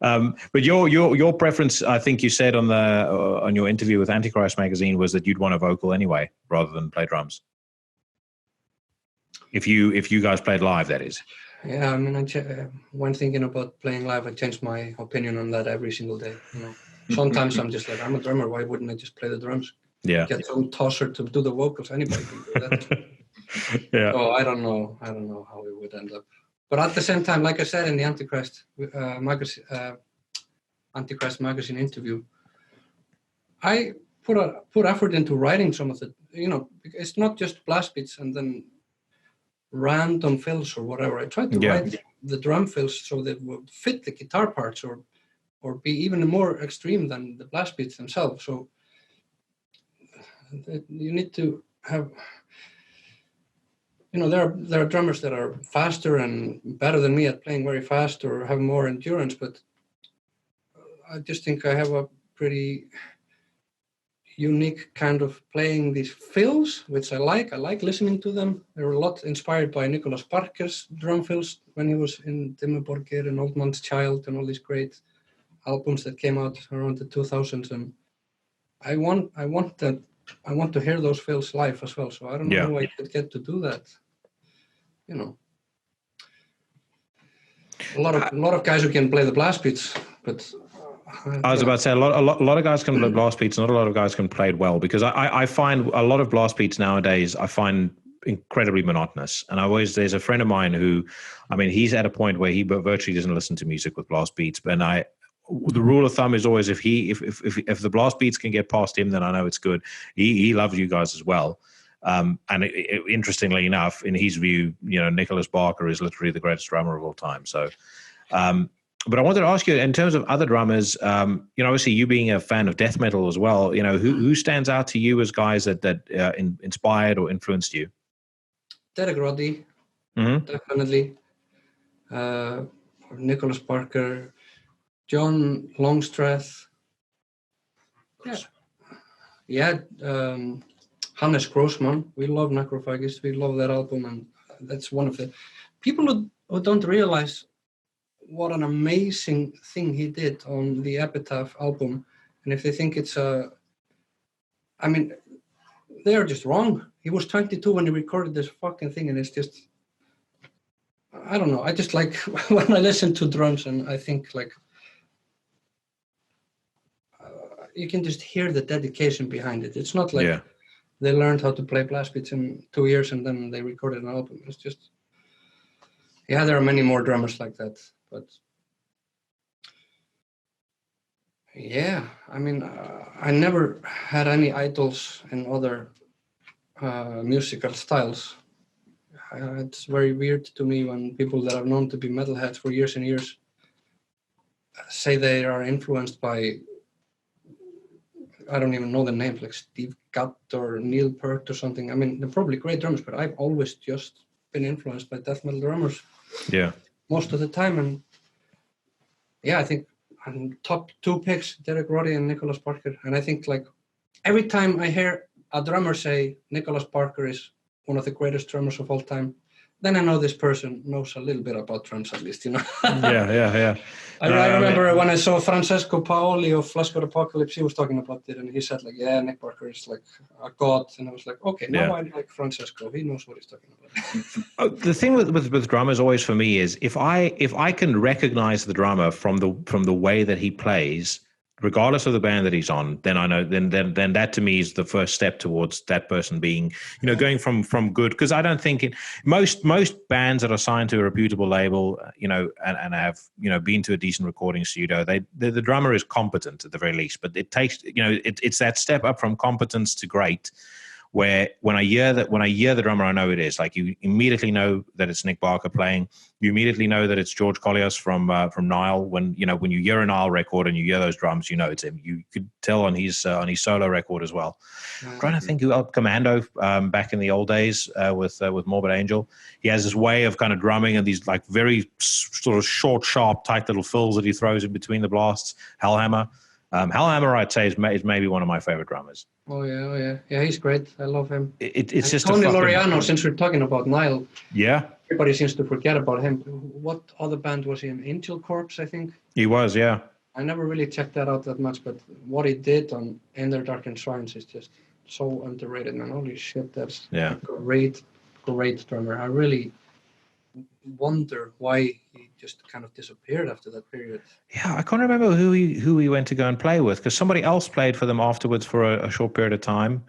Speaker 1: But your preference, I think you said on your interview with Antichrist magazine, was that you'd want a vocal anyway rather than play drums. If you guys played live, that is.
Speaker 2: Yeah, I mean, when thinking about playing live, I change my opinion on that every single day. Sometimes I'm just like, I'm a drummer. Why wouldn't I just play the drums?
Speaker 1: Yeah.
Speaker 2: Get some tosser to do the vocals. Anybody can do that.
Speaker 1: Yeah.
Speaker 2: So I don't know how it would end up. But at the same time, like I said in the Antichrist magazine interview, I put effort into writing some of the, it's not just blast beats and then random fills or whatever. I tried to write the drum fills so that would fit the guitar parts or be even more extreme than the blast beats themselves. So you need to have, there are drummers that are faster and better than me at playing very fast or have more endurance, but I just think I have a pretty unique kind of playing these fills, which I like. I like listening to them. They're a lot inspired by Nicholas Parker's drum fills when he was in Dimmu Borgir and Old Man's Child and all these great albums that came out around the 2000s, and I want to hear those fills live as well. So I don't know how I could get to do that. A lot of guys who can play the blast beats, but
Speaker 1: I was about to say a lot of guys can play blast beats. Not a lot of guys can play it well, because I find a lot of blast beats nowadays I find incredibly monotonous. And there's a friend of mine who, I mean, he's at a point where he virtually doesn't listen to music with blast beats. But the rule of thumb is always if the blast beats can get past him, then I know it's good. He loves you guys as well. Interestingly enough, in his view, Nicholas Barker is literally the greatest drummer of all time. So, but I wanted to ask you, in terms of other drummers, obviously you being a fan of death metal as well, who stands out to you as guys that inspired or influenced you?
Speaker 2: Derek Roddy, definitely. Nicholas Barker, John Longstreth. Yeah. Hannes Grossman. We love Necrophagist. We love that album, and that's one of the people who don't realize what an amazing thing he did on the Epitaph album. And if they think it's they're just wrong. He was 22 when he recorded this fucking thing, and it's just, I don't know. I just like when I listen to drums, and I think like you can just hear the dedication behind it. It's not like they learned how to play blast beats in 2 years and then they recorded an album. It's just, there are many more drummers like that. But I never had any idols in other musical styles. It's very weird to me when people that I've known to be metalheads for years and years say they are influenced by, I don't even know the names, like Steve Gadd or Neil Peart or something. I mean, they're probably great drummers, but I've always just been influenced by death metal drummers. Yeah. Most of the time. And I think top 2 picks, Derek Roddy and Nicholas Barker. And I think like every time I hear a drummer say Nicholas Barker is one of the greatest drummers of all time, then I know this person knows a little bit about drums, at least, Yeah. I remember when I saw Francesco Paoli of Flash God Apocalypse, he was talking about it, and he said like, Nick Barker is like a god, and I was like, okay, now I like Francesco. He knows what he's talking about.
Speaker 1: The thing with drummers always for me is if I can recognize the drummer from the way that he plays, regardless of the band that he's on, then I know, then that to me is the first step towards that person being, going from good. Because I don't think most bands that are signed to a reputable label, and have, been to a decent recording studio, the drummer is competent at the very least. But it takes, it's that step up from competence to great, where when I hear the drummer, I know it is. Like, you immediately know that it's Nick Barker playing. You immediately know that it's George Colliers from Nile. When you hear a Nile record and you hear those drums, it's him. You could tell on his solo record as well. I'm trying to think who else. Commando, back in the old days, with Morbid Angel. He has this way of kind of drumming and these like very sort of short, sharp, tight little fills that he throws in between the blasts. Hellhammer. Hellhammer, I'd say, is maybe one of my favorite drummers.
Speaker 2: Oh yeah, he's great. I love him.
Speaker 1: It's just
Speaker 2: Tony Laureano. Since we're talking about Nile, everybody seems to forget about him. What other band was he in? Angel Corpse, I think. He was, yeah. I never really checked that out that much, but what he did on In Their Darkened Shrines is just so underrated, man. Holy shit, that's a great drummer. I really wonder why he just kind of disappeared after that period. Yeah, I can't remember who he went to go and play with, because somebody else played for them afterwards for a short period of time,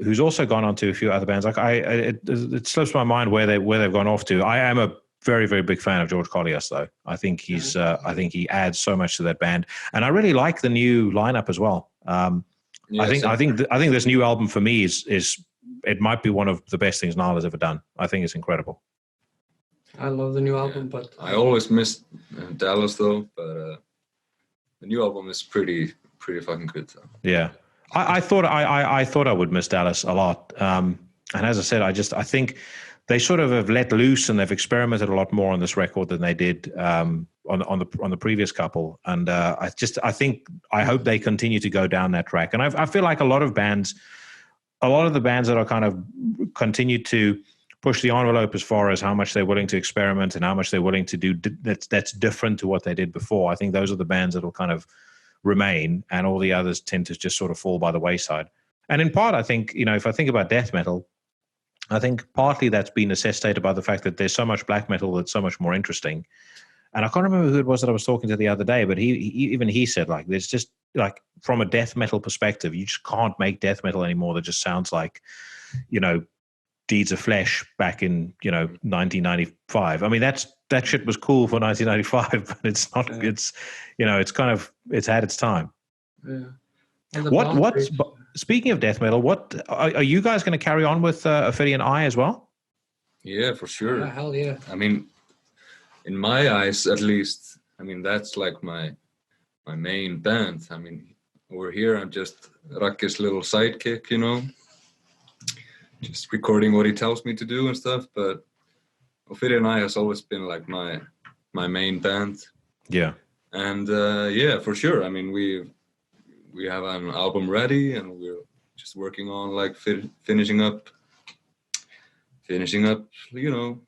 Speaker 2: who's also gone on to a few other bands. Like it slips my mind where they've gone off to. I am a very, very big fan of George Colliers, though. I think I think he adds so much to that band, and I really like the new lineup as well. I think this new album for me is it might be one of the best things Nile has ever done. I think it's incredible. I love the new album, but
Speaker 3: I always missed Dallas though. But the new album is pretty fucking good. Though. Yeah,
Speaker 1: I thought I would miss Dallas a lot. And as I said, I think they sort of have let loose and they've experimented a lot more on this record than they did on the previous couple. And I hope they continue to go down that track. And I feel like a lot of the bands that are kind of continue to push the envelope as far as how much they're willing to experiment and how much they're willing to do that's different to what they did before. I think those are the bands that will kind of remain, and all the others tend to just sort of fall by the wayside. And in part, I think, if I think about death metal, I think partly that's been necessitated by the fact that there's so much black metal that's so much more interesting. And I can't remember who it was that I was talking to the other day, but he said, like, there's just, like, from a death metal perspective, you just can't make death metal anymore that just sounds like, Deeds of Flesh back in 1995. I mean, that shit was cool for 1995, but it's not. It's it's had its time.
Speaker 2: Yeah.
Speaker 1: Speaking of death metal, what are you guys going to carry on with Ophidian Eye as well?
Speaker 3: Yeah, for sure.
Speaker 2: Yeah, hell yeah.
Speaker 3: I mean, in my eyes, at least, I mean, that's like my main band. I mean, over here, I'm just Rakkis' little sidekick, you know, just recording what he tells me to do and stuff. But Ophidian Eye has always been like my main band.
Speaker 1: Yeah.
Speaker 3: And yeah, for sure. I mean, we have an album ready, and we're just working on like finishing up, you know,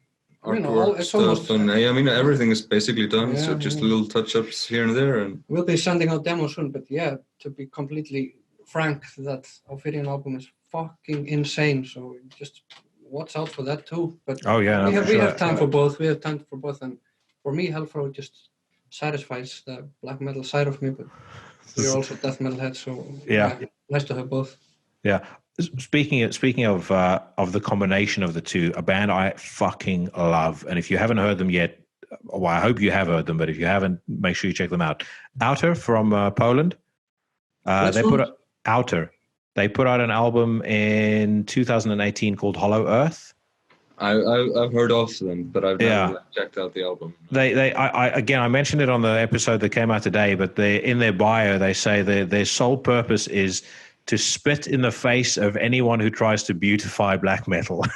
Speaker 3: artwork stuff, and I mean everything is basically done. So just little touch-ups here and there, and
Speaker 2: we'll be sending out demos soon. But yeah, to be completely frank, that Ophidian album is fucking insane. So just watch out for that too. But we have time for both. We have time for both, and for me, Helfró just satisfies the black metal side of me, but we're also death metal heads, so yeah, nice to have both.
Speaker 1: Yeah. Speaking of the combination of the two, a band I fucking love, and if you haven't heard them yet, well, I hope you have heard them, but if you haven't, make sure you check them out. Outer from Poland. They put out an album in 2018 called Hollow Earth.
Speaker 3: I've heard of them, but I've never checked out the album.
Speaker 1: I mentioned it on the episode that came out today, but in their bio they say their sole purpose is to spit in the face of anyone who tries to beautify black metal.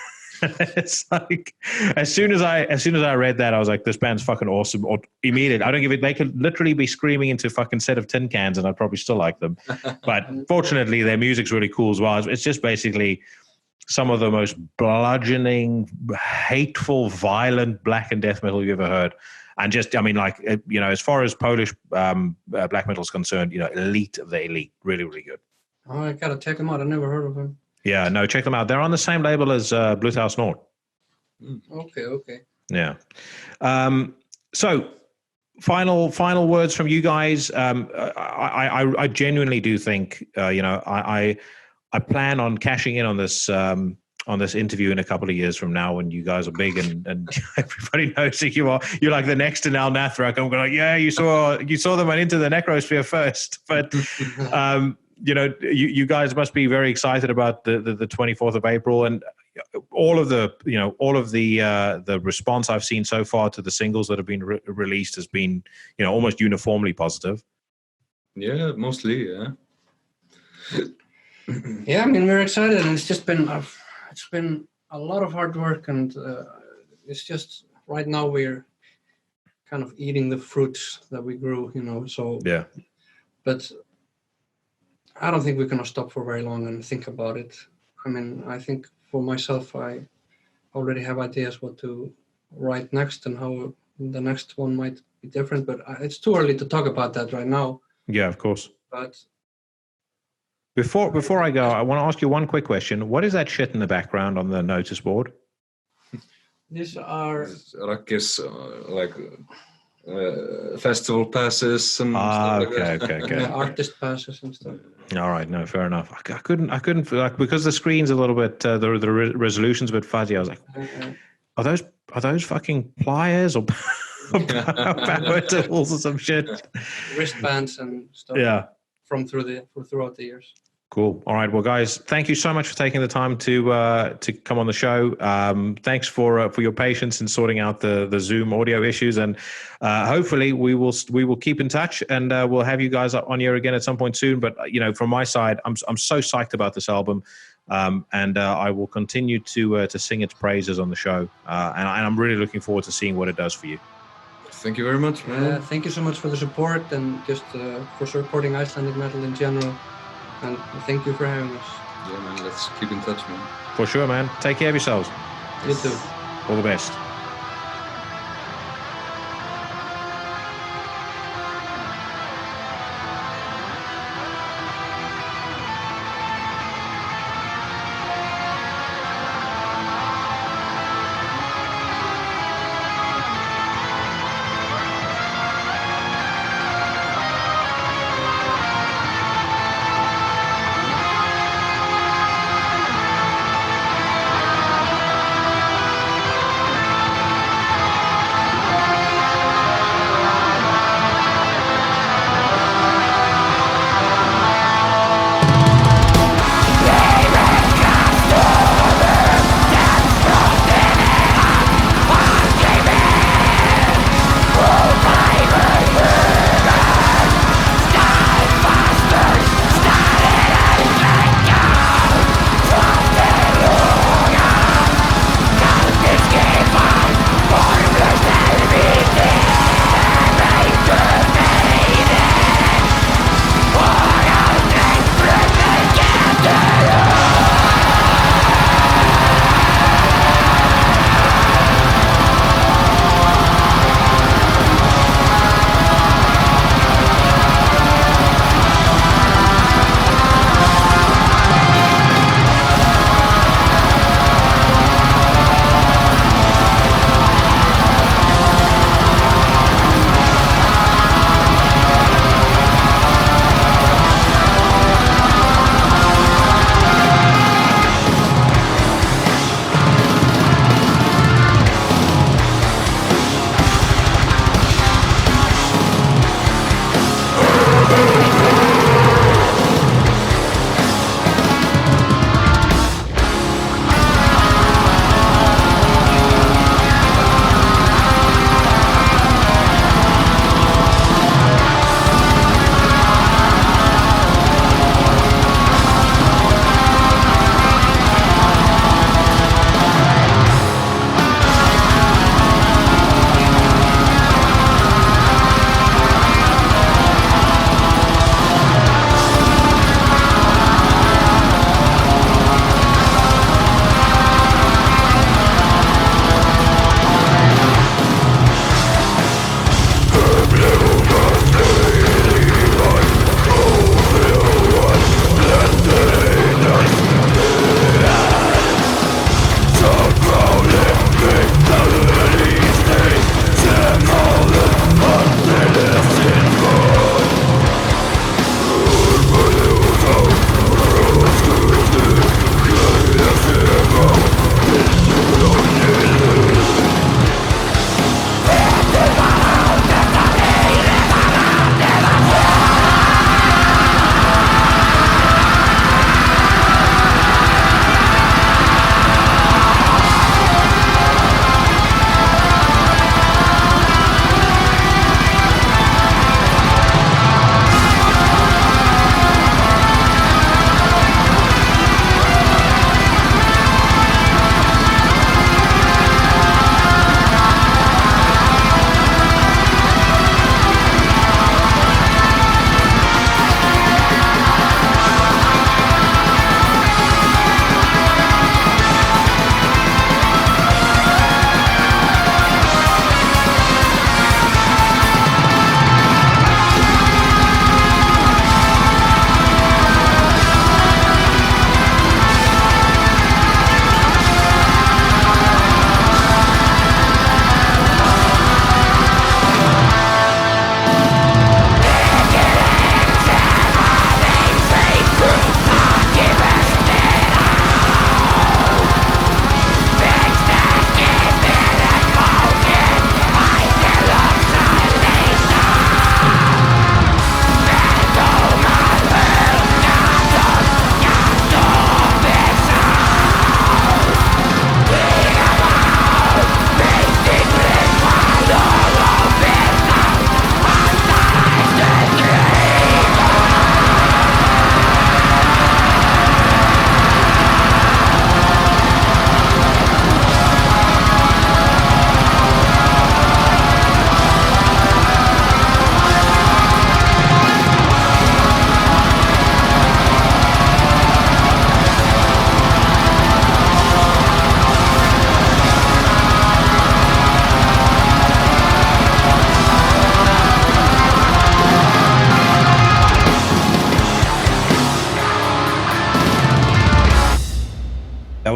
Speaker 1: It's like as soon as I read that, I was like, this band's fucking awesome. Or immediate. I don't give it. They could literally be screaming into a fucking set of tin cans, and I'd probably still like them. But fortunately, their music's really cool as well. It's just basically some of the most bludgeoning, hateful, violent black and death metal you've ever heard. And just, I mean, like, you know, as far as Polish black metal is concerned, you know, elite of the elite. Really, really good.
Speaker 2: Oh, I gotta check them out. I never heard of them.
Speaker 1: Yeah, no, check them out. They're on the same label as Bluthaus Nord.
Speaker 2: Okay.
Speaker 1: Yeah. So, final words from you guys. I genuinely do think, you know, I plan on cashing in on this interview in a couple of years from now when you guys are big and everybody knows who you are. You're like the next to Al Nathrak. I'm going, yeah, you saw them on Into the Necrosphere first, but. You know, you guys must be very excited about the 24th of April, and all of the response I've seen so far to the singles that have been released has been, you know, almost uniformly positive.
Speaker 3: Yeah, mostly, yeah.
Speaker 2: Yeah, I mean, we're excited, and it's been a lot of hard work, and it's just right now we're kind of eating the fruits that we grew, you know. So
Speaker 1: yeah,
Speaker 2: but. I don't think we're going to stop for very long and think about it. I mean, I think for myself, I already have ideas what to write next and how the next one might be different, but it's too early to talk about that right now.
Speaker 1: Yeah, of course.
Speaker 2: But
Speaker 1: before I go, I want to ask you one quick question. What is that shit in the background on the notice board?
Speaker 2: These are
Speaker 3: Rakkis, like festival passes and stuff like that.
Speaker 1: Okay.
Speaker 2: Yeah, artist passes and stuff.
Speaker 1: All right, no, fair enough. I couldn't like, because the screen's a little bit the resolution's a bit fuzzy. I was like, are those fucking pliers or power tools or some shit?
Speaker 2: Wristbands and stuff.
Speaker 1: Yeah,
Speaker 2: from throughout the years.
Speaker 1: Cool. All right. Well, guys, thank you so much for taking the time to come on the show. Thanks for your patience in sorting out the Zoom audio issues, and hopefully we will keep in touch, and we'll have you guys on here again at some point soon. But you know, from my side, I'm so psyched about this album, and I will continue to sing its praises on the show, and I'm really looking forward to seeing what it does for you.
Speaker 3: Thank you very much, man.
Speaker 2: Thank you so much for the support and just for supporting Icelandic metal in general. And thank you for having us.
Speaker 3: Yeah, man. Let's keep in touch, man.
Speaker 1: For sure, man. Take care of yourselves.
Speaker 2: You too.
Speaker 1: All the best.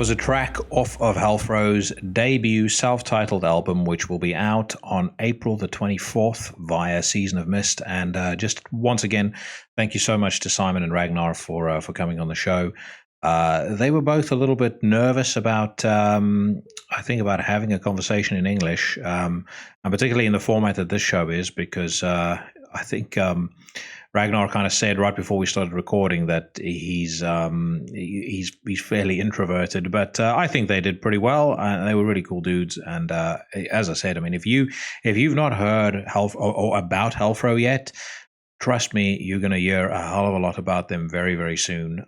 Speaker 1: was a track off of HELFRO's debut self-titled album, which will be out on April the 24th via Season of Mist. And just once again, thank you so much to Simon and Ragnar for coming on the show. They were both a little bit nervous about, I think, about having a conversation in English, and particularly in the format that this show is, because I think Ragnar kind of said right before we started recording that he's fairly introverted, but I think they did pretty well. They were really cool dudes, and as I said, I mean, if you've not heard or about HELFRO yet, trust me, you're going to hear a hell of a lot about them very, very soon.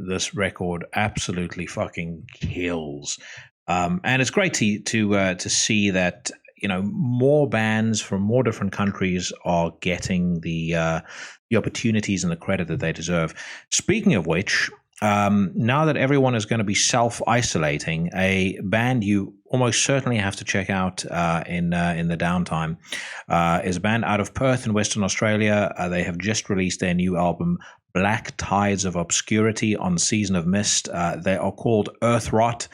Speaker 1: This record absolutely fucking kills, and it's great to see that, you know, more bands from more different countries are getting the opportunities and the credit that they deserve. Speaking of which, now that everyone is going to be self-isolating, a band you almost certainly have to check out in the downtime is a band out of Perth in Western Australia. They have just released their new album, Black Tides of Obscurity, on Season of Mist. They are called Earthrot.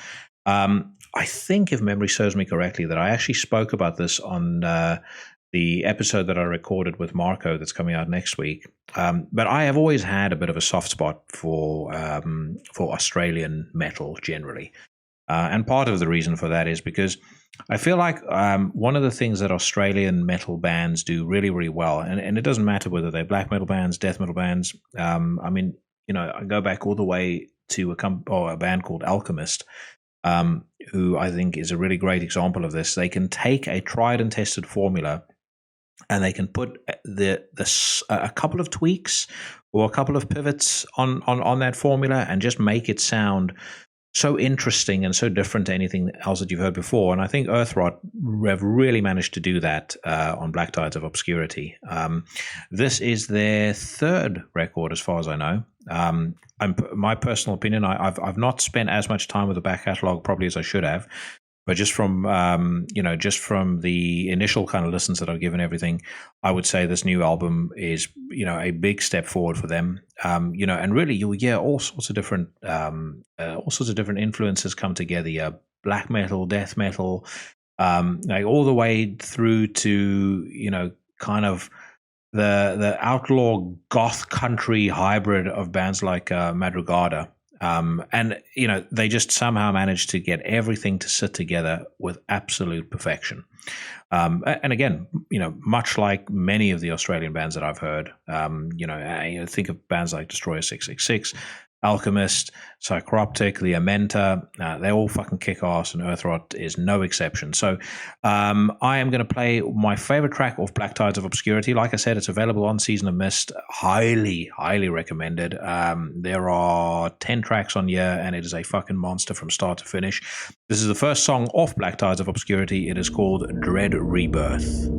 Speaker 1: I think, if memory serves me correctly, that I actually spoke about this on the episode that I recorded with Marco that's coming out next week. But I have always had a bit of a soft spot for Australian metal generally. And part of the reason for that is because I feel like one of the things that Australian metal bands do really, really well, and it doesn't matter whether they're black metal bands, death metal bands. I mean, you know, I go back all the way to a band called Alchemist, who I think is a really great example of this. They can take a tried and tested formula and they can put a couple of tweaks or a couple of pivots on that formula and just make it sound so interesting and so different to anything else that you've heard before. And I think Earthrot have really managed to do that on Black Tides of Obscurity. This is their third record, as far as I know. My personal opinion, I've not spent as much time with the back catalog probably as I should have, but just from the initial kind of listens that I've given everything, I would say this new album is, you know, a big step forward for them. You know, and really you'll hear all sorts of different influences come together. Black metal, death metal, like all the way through to, you know, kind of the outlaw goth country hybrid of bands like Madrugada. And, you know, they just somehow managed to get everything to sit together with absolute perfection. And again, you know, much like many of the Australian bands that I've heard, you know, think of bands like Destroyer 666, Alchemist, Psychroptic, The Amenta, they all fucking kick ass, and Earthrot is no exception. So I am going to play my favorite track off Black Tides of Obscurity. Like I said, it's available on Season of Mist. Highly, highly recommended. There are 10 tracks on here, and it is a fucking monster from start to finish. This is the first song off Black Tides of Obscurity. It is called Dread Rebirth.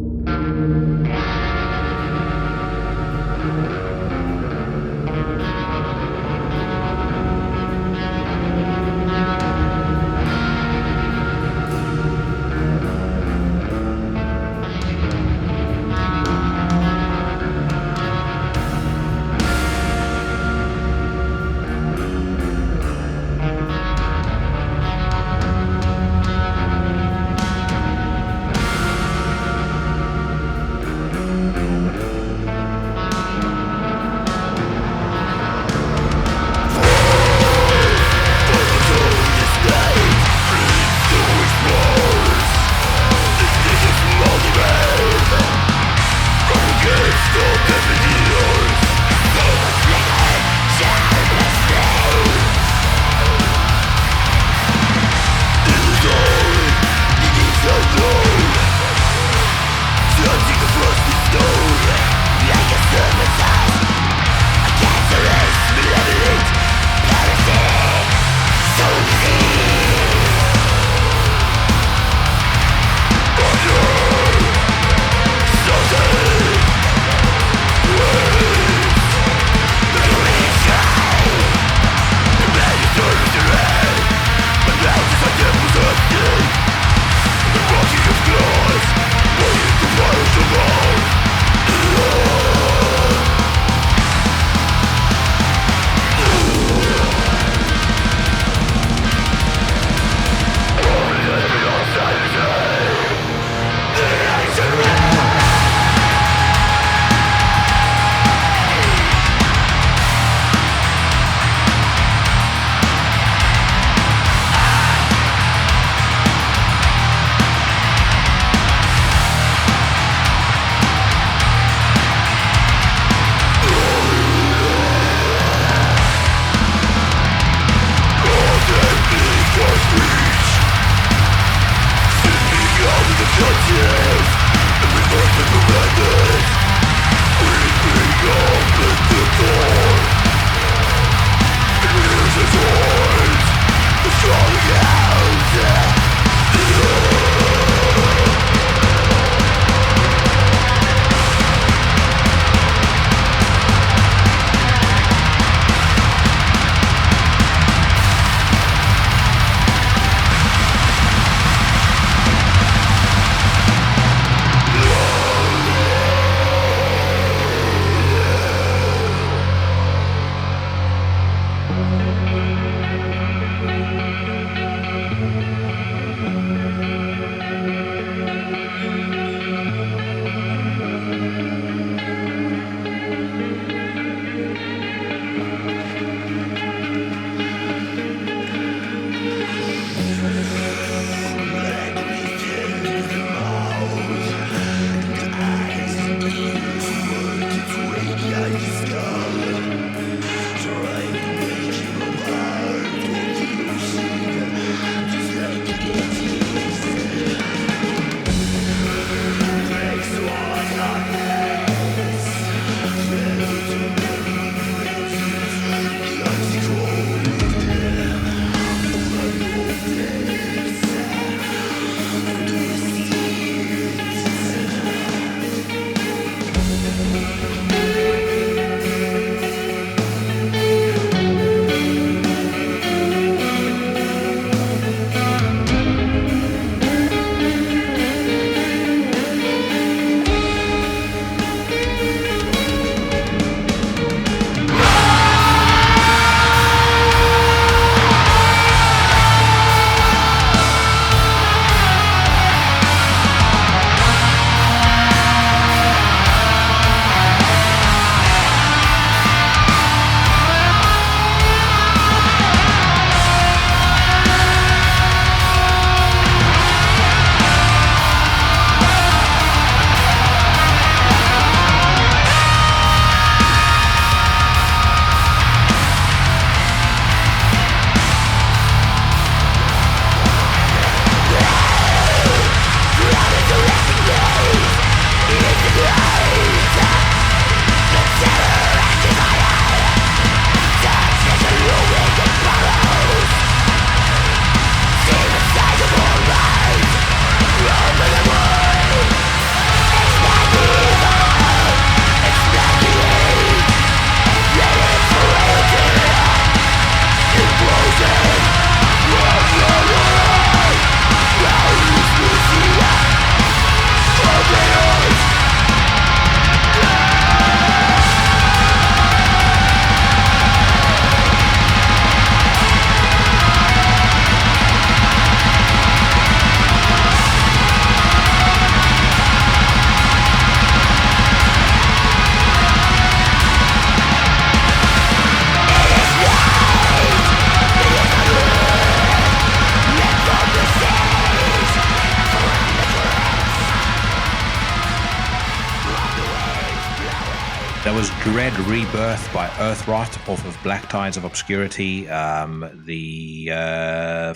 Speaker 1: That was Dread Rebirth by Earthrot off of Black Tides of Obscurity, the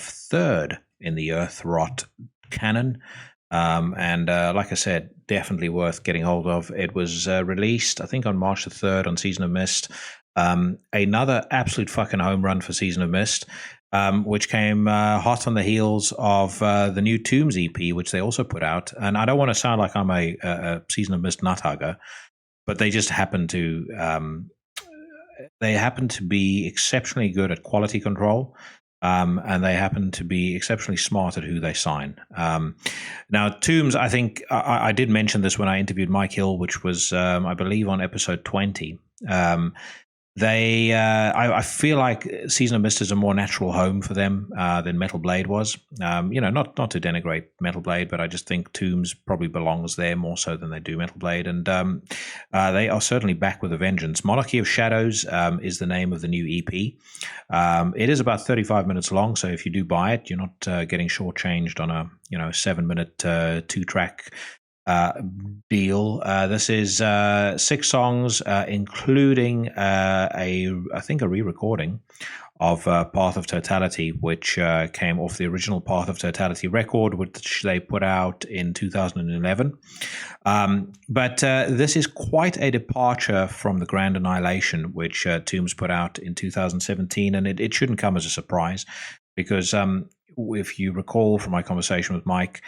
Speaker 1: third in the Earthrot canon. And like I said, definitely worth getting hold of. It was released, I think, on March the 3rd on Season of Mist. Another absolute fucking home run for Season of Mist, which came hot on the heels of the new Tombs EP, which they also put out. And I don't want to sound like I'm a Season of Mist nut hugger, but they just happen to be exceptionally good at quality control, and they happen to be exceptionally smart at who they sign. Now, Tombs, I think I did mention this when I interviewed Mike Hill, which was, I believe, on episode 20. I feel like Season of Mist is a more natural home for them than Metal Blade was. Not to denigrate Metal Blade, but I just think Tombs probably belongs there more so than they do Metal Blade, and they are certainly back with a vengeance. Monarchy of Shadows is the name of the new EP. It is about 35 minutes long, so if you do buy it, you're not getting shortchanged on a 7-minute 2-track deal. This is 6 songs, including I think a re-recording of Path of Totality, which came off the original Path of Totality record, which they put out in 2011. But this is quite a departure from the Grand Annihilation, which Tombs put out in 2017, and it shouldn't come as a surprise, because if you recall from my conversation with Mike,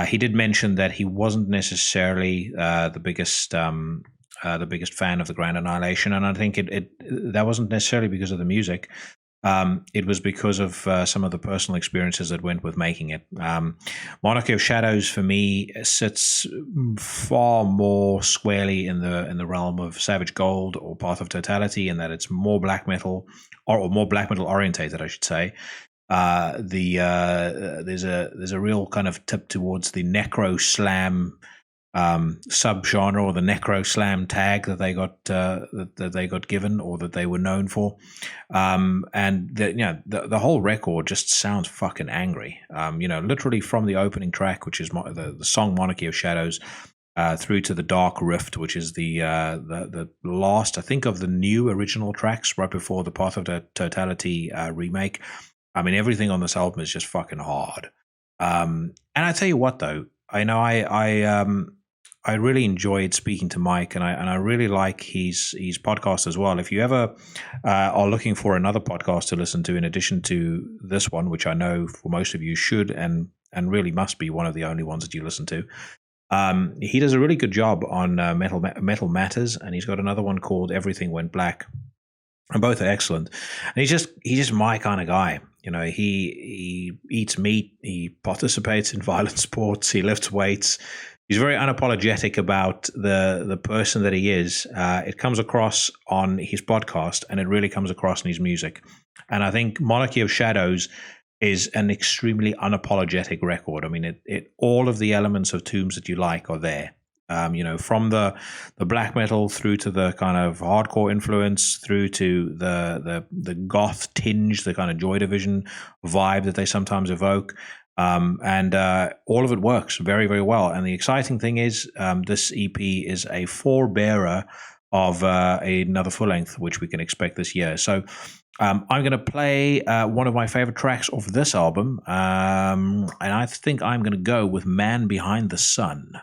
Speaker 1: he did mention that he wasn't necessarily the biggest fan of the Grand Annihilation, and I think that wasn't necessarily because of the music. It was because of some of the personal experiences that went with making it. Monarchy of Shadows, for me, sits far more squarely in the realm of Savage Gold or Path of Totality, in that it's more black metal, or more black metal orientated, I should say. There's a real kind of tip towards the necro slam subgenre, or the necro slam tag that they got given, or that they were known for, and the whole record just sounds fucking angry. Literally from the opening track, which is the song Monarchy of Shadows. through to the Dark Rift, which is the last, I think, of the new original tracks right before the Path of the Totality remake. I mean, everything on this album is just fucking hard. And I tell you what, though, I know I really enjoyed speaking to Mike, and I really like his podcast as well. If you ever are looking for another podcast to listen to in addition to this one, which I know for most of you should and really must be one of the only ones that you listen to, he does a really good job on Metal Matters, and he's got another one called Everything Went Black, and both are excellent. And he's just my kind of guy. You know, he eats meat, he participates in violent sports, he lifts weights. He's very unapologetic about the person that he is. It comes across on his podcast, and it really comes across in his music. And I think Monarchy of Shadows is an extremely unapologetic record. I mean, it all of the elements of Tombs that you like are there. You know, from the black metal through to the kind of hardcore influence, through to the goth tinge, the kind of Joy Division vibe that they sometimes evoke. And all of it works very, very well. And the exciting thing is this EP is a forebearer of another full length, which we can expect this year. So I'm going to play one of my favorite tracks off this album. And I think I'm going to go with Man Behind the Sun.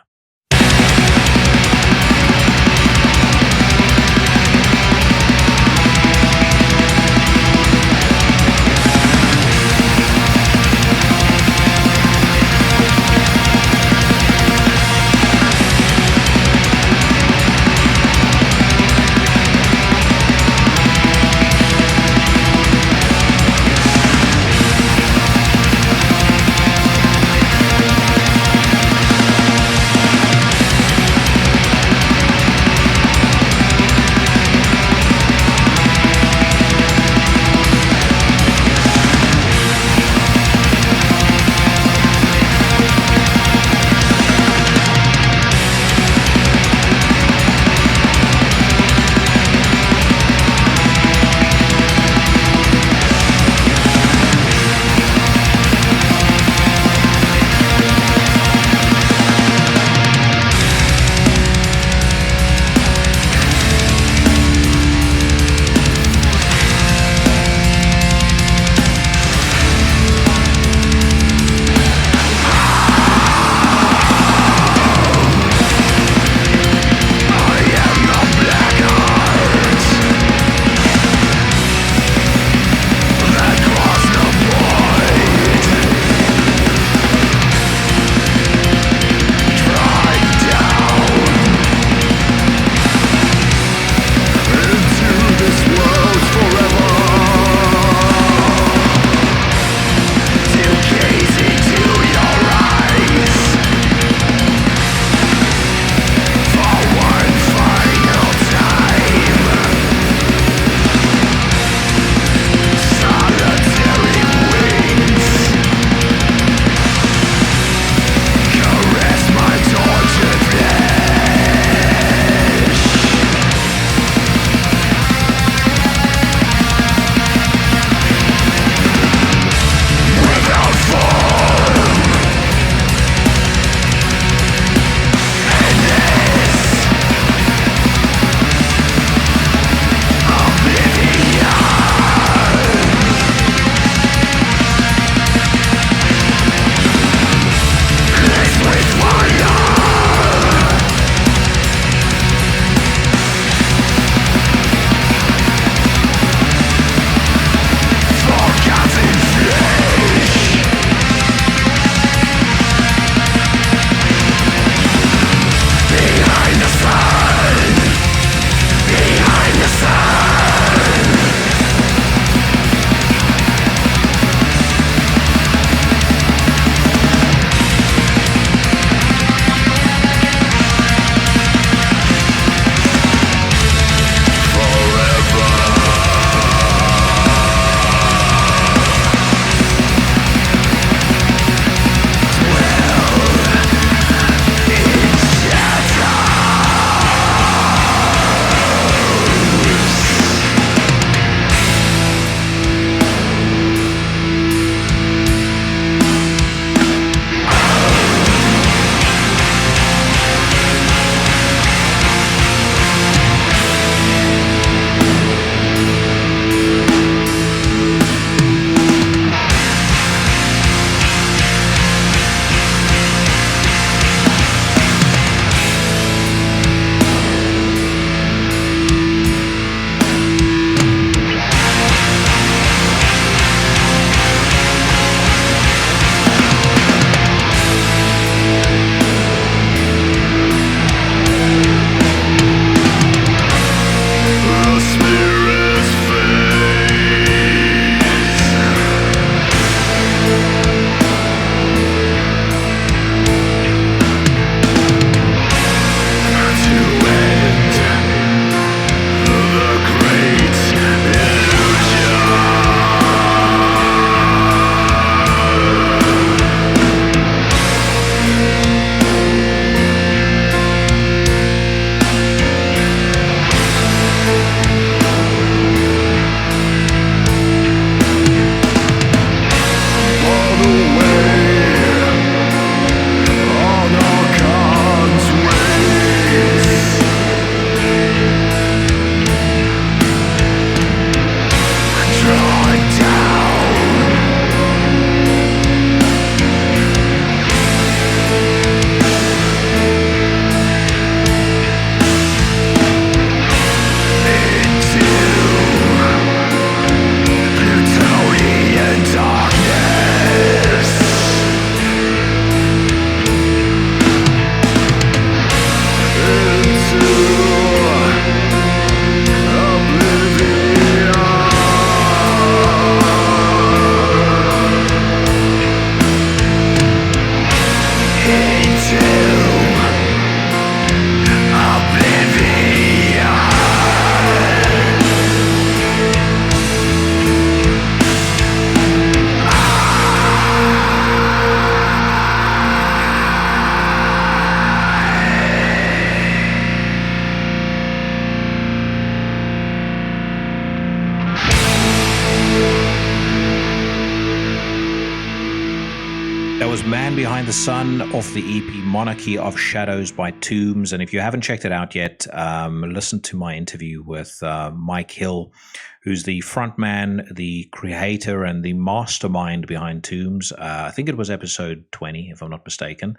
Speaker 1: That was Man Behind the Sun off the EP Monarchy of Shadows by Tombs. And if you haven't checked it out yet, listen to my interview with Mike Hill, who's the frontman, the creator, and the mastermind behind Tombs. I think it was episode 20, if I'm not mistaken.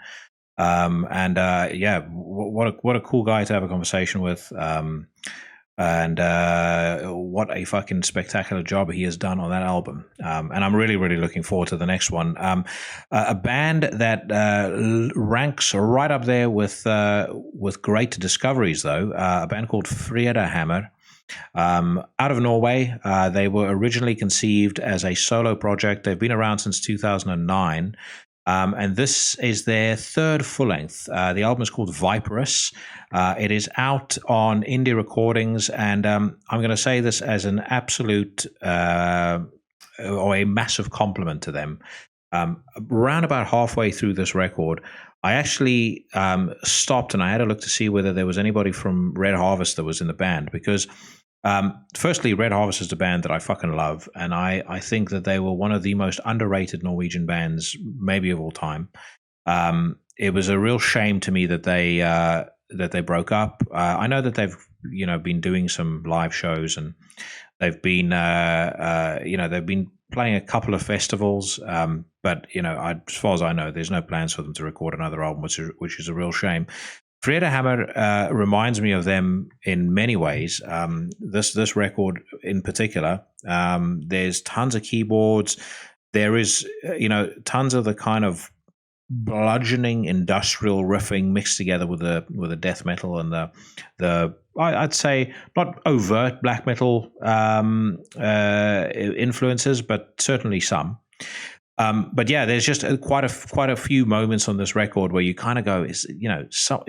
Speaker 1: Yeah, what a cool guy to have a conversation with. And what a fucking spectacular job he has done on that album. And I'm really, really looking forward to the next one. A band that ranks right up there with great discoveries, though. A band called Vredehammer. Out of Norway. They were originally conceived as a solo project. They've been around since 2009. And this is their third full-length. The album is called Viperous. It is out on Indie Recordings, and I'm going to say this as an absolute or a massive compliment to them. Around about halfway through this record, I actually stopped and I had a look to see whether there was anybody from Red Harvest that was in the band, because firstly, Red Harvest is a band that I fucking love, and I think that they were one of the most underrated Norwegian bands, maybe of all time. It was a real shame to me that they broke up. I know that they've been doing some live shows, and they've been they've been playing a couple of festivals, but as far as I know, there's no plans for them to record another album, which is a real shame. Vredehammer reminds me of them in many ways. This record in particular, there's tons of keyboards. There is, tons of the kind of bludgeoning industrial riffing mixed together with the death metal and the I'd say not overt black metal influences, but certainly some. But yeah, there's just quite a few moments on this record where you kind of go, is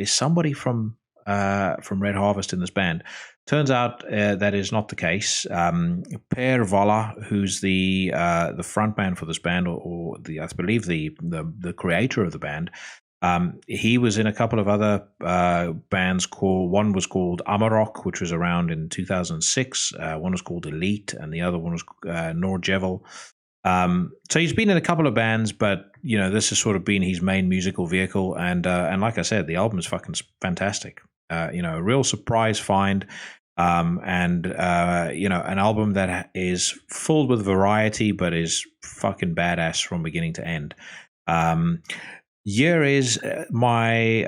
Speaker 1: somebody from Red Harvest in this band? Turns out that is not the case. Per Valla, who's the frontman for this band, or I believe the creator of the band, he was in a couple of other bands. One was called Amarok, which was around in 2006. One was called Elite, and the other one was Nordjevel. So he's been in a couple of bands, but this has sort of been his main musical vehicle, and like I said, the album is fucking fantastic. A real surprise find, and an album that is filled with variety, but is fucking badass from beginning to end. Here is my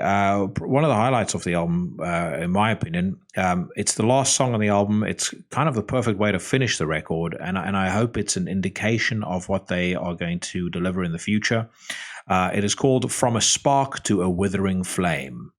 Speaker 1: one of the highlights of the album, in my opinion. It's the last song on the album. It's kind of the perfect way to finish the record, and I hope it's an indication of what they are going to deliver in the future. It is called From a Spark to a Withering Flame.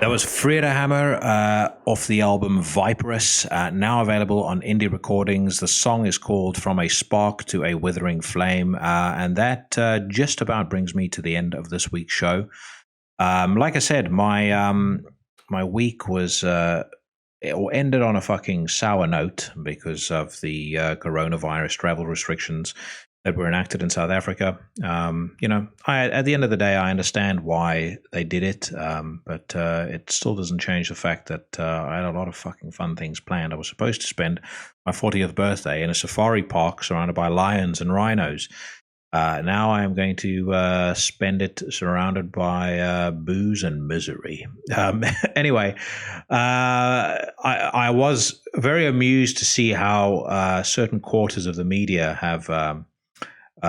Speaker 1: That was Vredehammer off the album Viperous, now available on Indie Recordings. The song is called From a Spark to a Withering Flame, and that just about brings me to the end of this week's show. Like I said, my week was ended on a fucking sour note because of the coronavirus travel restrictions that were enacted in South Africa. At the end of the day, I understand why they did it, but it still doesn't change the fact that I had a lot of fucking fun things planned. I was supposed to spend my 40th birthday in a safari park surrounded by lions and rhinos. Now I am going to spend it surrounded by booze and misery. Anyway, I was very amused to see how certain quarters of the media have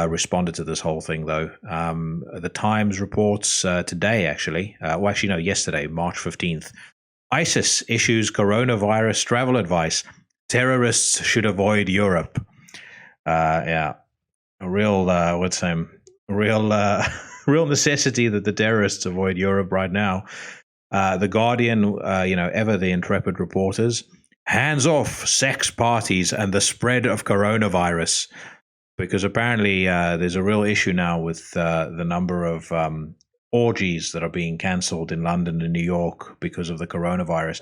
Speaker 1: responded to this whole thing, though. The Times reports today, yesterday, March 15th. ISIS issues coronavirus travel advice. Terrorists should avoid Europe. A real real necessity that the terrorists avoid Europe right now. The Guardian, ever the intrepid reporters, hands off sex parties and the spread of coronavirus, because apparently there's a real issue now with the number of orgies that are being cancelled in London and New York because of the coronavirus.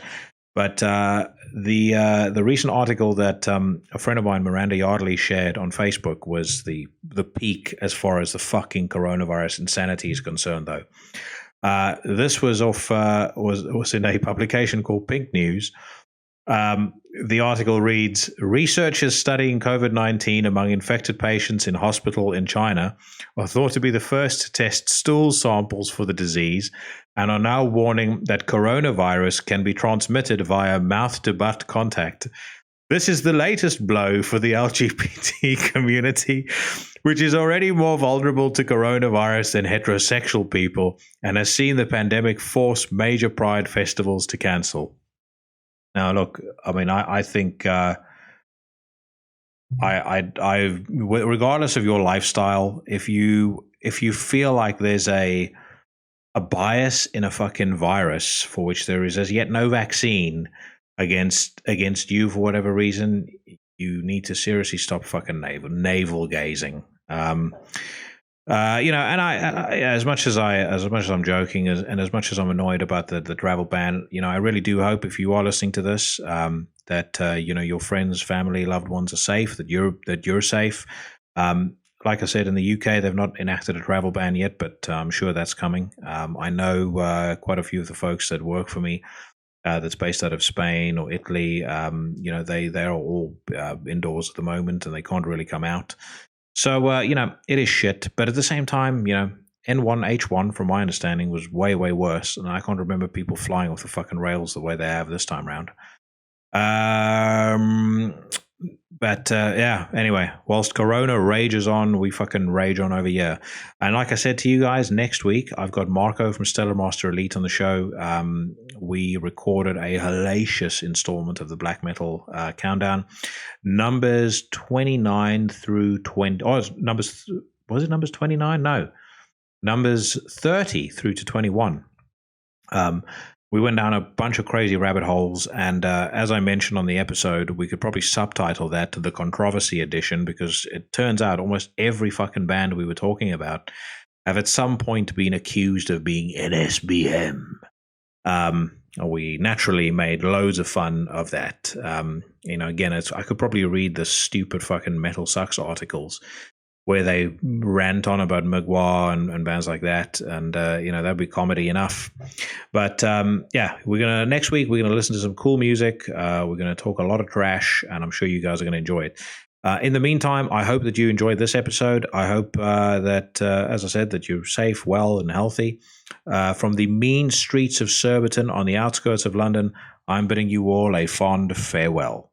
Speaker 1: But the recent article that a friend of mine, Miranda Yardley, shared on Facebook was the peak as far as the fucking coronavirus insanity is concerned, though. This was was in a publication called Pink News. The article reads, researchers studying COVID-19 among infected patients in hospital in China are thought to be the first to test stool samples for the disease and are now warning that coronavirus can be transmitted via mouth-to-butt contact. This is the latest blow for the LGBT community, which is already more vulnerable to coronavirus than heterosexual people and has seen the pandemic force major pride festivals to cancel. Now, look, I mean, I think regardless of your lifestyle, if you feel like there's a bias in a fucking virus for which there is as yet no vaccine against you for whatever reason, you need to seriously stop fucking navel gazing. And I as much as I'm joking and as much as I'm annoyed about the travel ban, I really do hope, if you are listening to this, that your friends, family, loved ones are safe, that you're safe. Like I said, in the UK, they've not enacted a travel ban yet, but I'm sure that's coming. I know quite a few of the folks that work for me that's based out of Spain or Italy. They're all indoors at the moment and they can't really come out. So, it is shit. But at the same time, N1H1, from my understanding, was way, way worse. And I can't remember people flying off the fucking rails the way they have this time around. Anyway, whilst Corona rages on, we fucking rage on over here. And like I said to you guys, next week, I've got Marco from Stellar Master Elite on the show. We recorded a hellacious installment of the Black Metal Countdown. Numbers 29 through 20. Oh, was it numbers 29? No. Numbers 30 through to 21. We went down a bunch of crazy rabbit holes, and as I mentioned on the episode, we could probably subtitle that to the Controversy Edition, because it turns out almost every fucking band we were talking about have at some point been accused of being NSBM. We naturally made loads of fun of that. Again, I could probably read the stupid fucking Metal Sucks articles where they rant on about Magua and bands like that, and that'd be comedy enough. But next week we're gonna listen to some cool music. We're gonna talk a lot of trash, and I'm sure you guys are gonna enjoy it. In the meantime, I hope that you enjoyed this episode. I hope that, as I said, that you're safe, well, and healthy. From the mean streets of Surbiton on the outskirts of London, I'm bidding you all a fond farewell.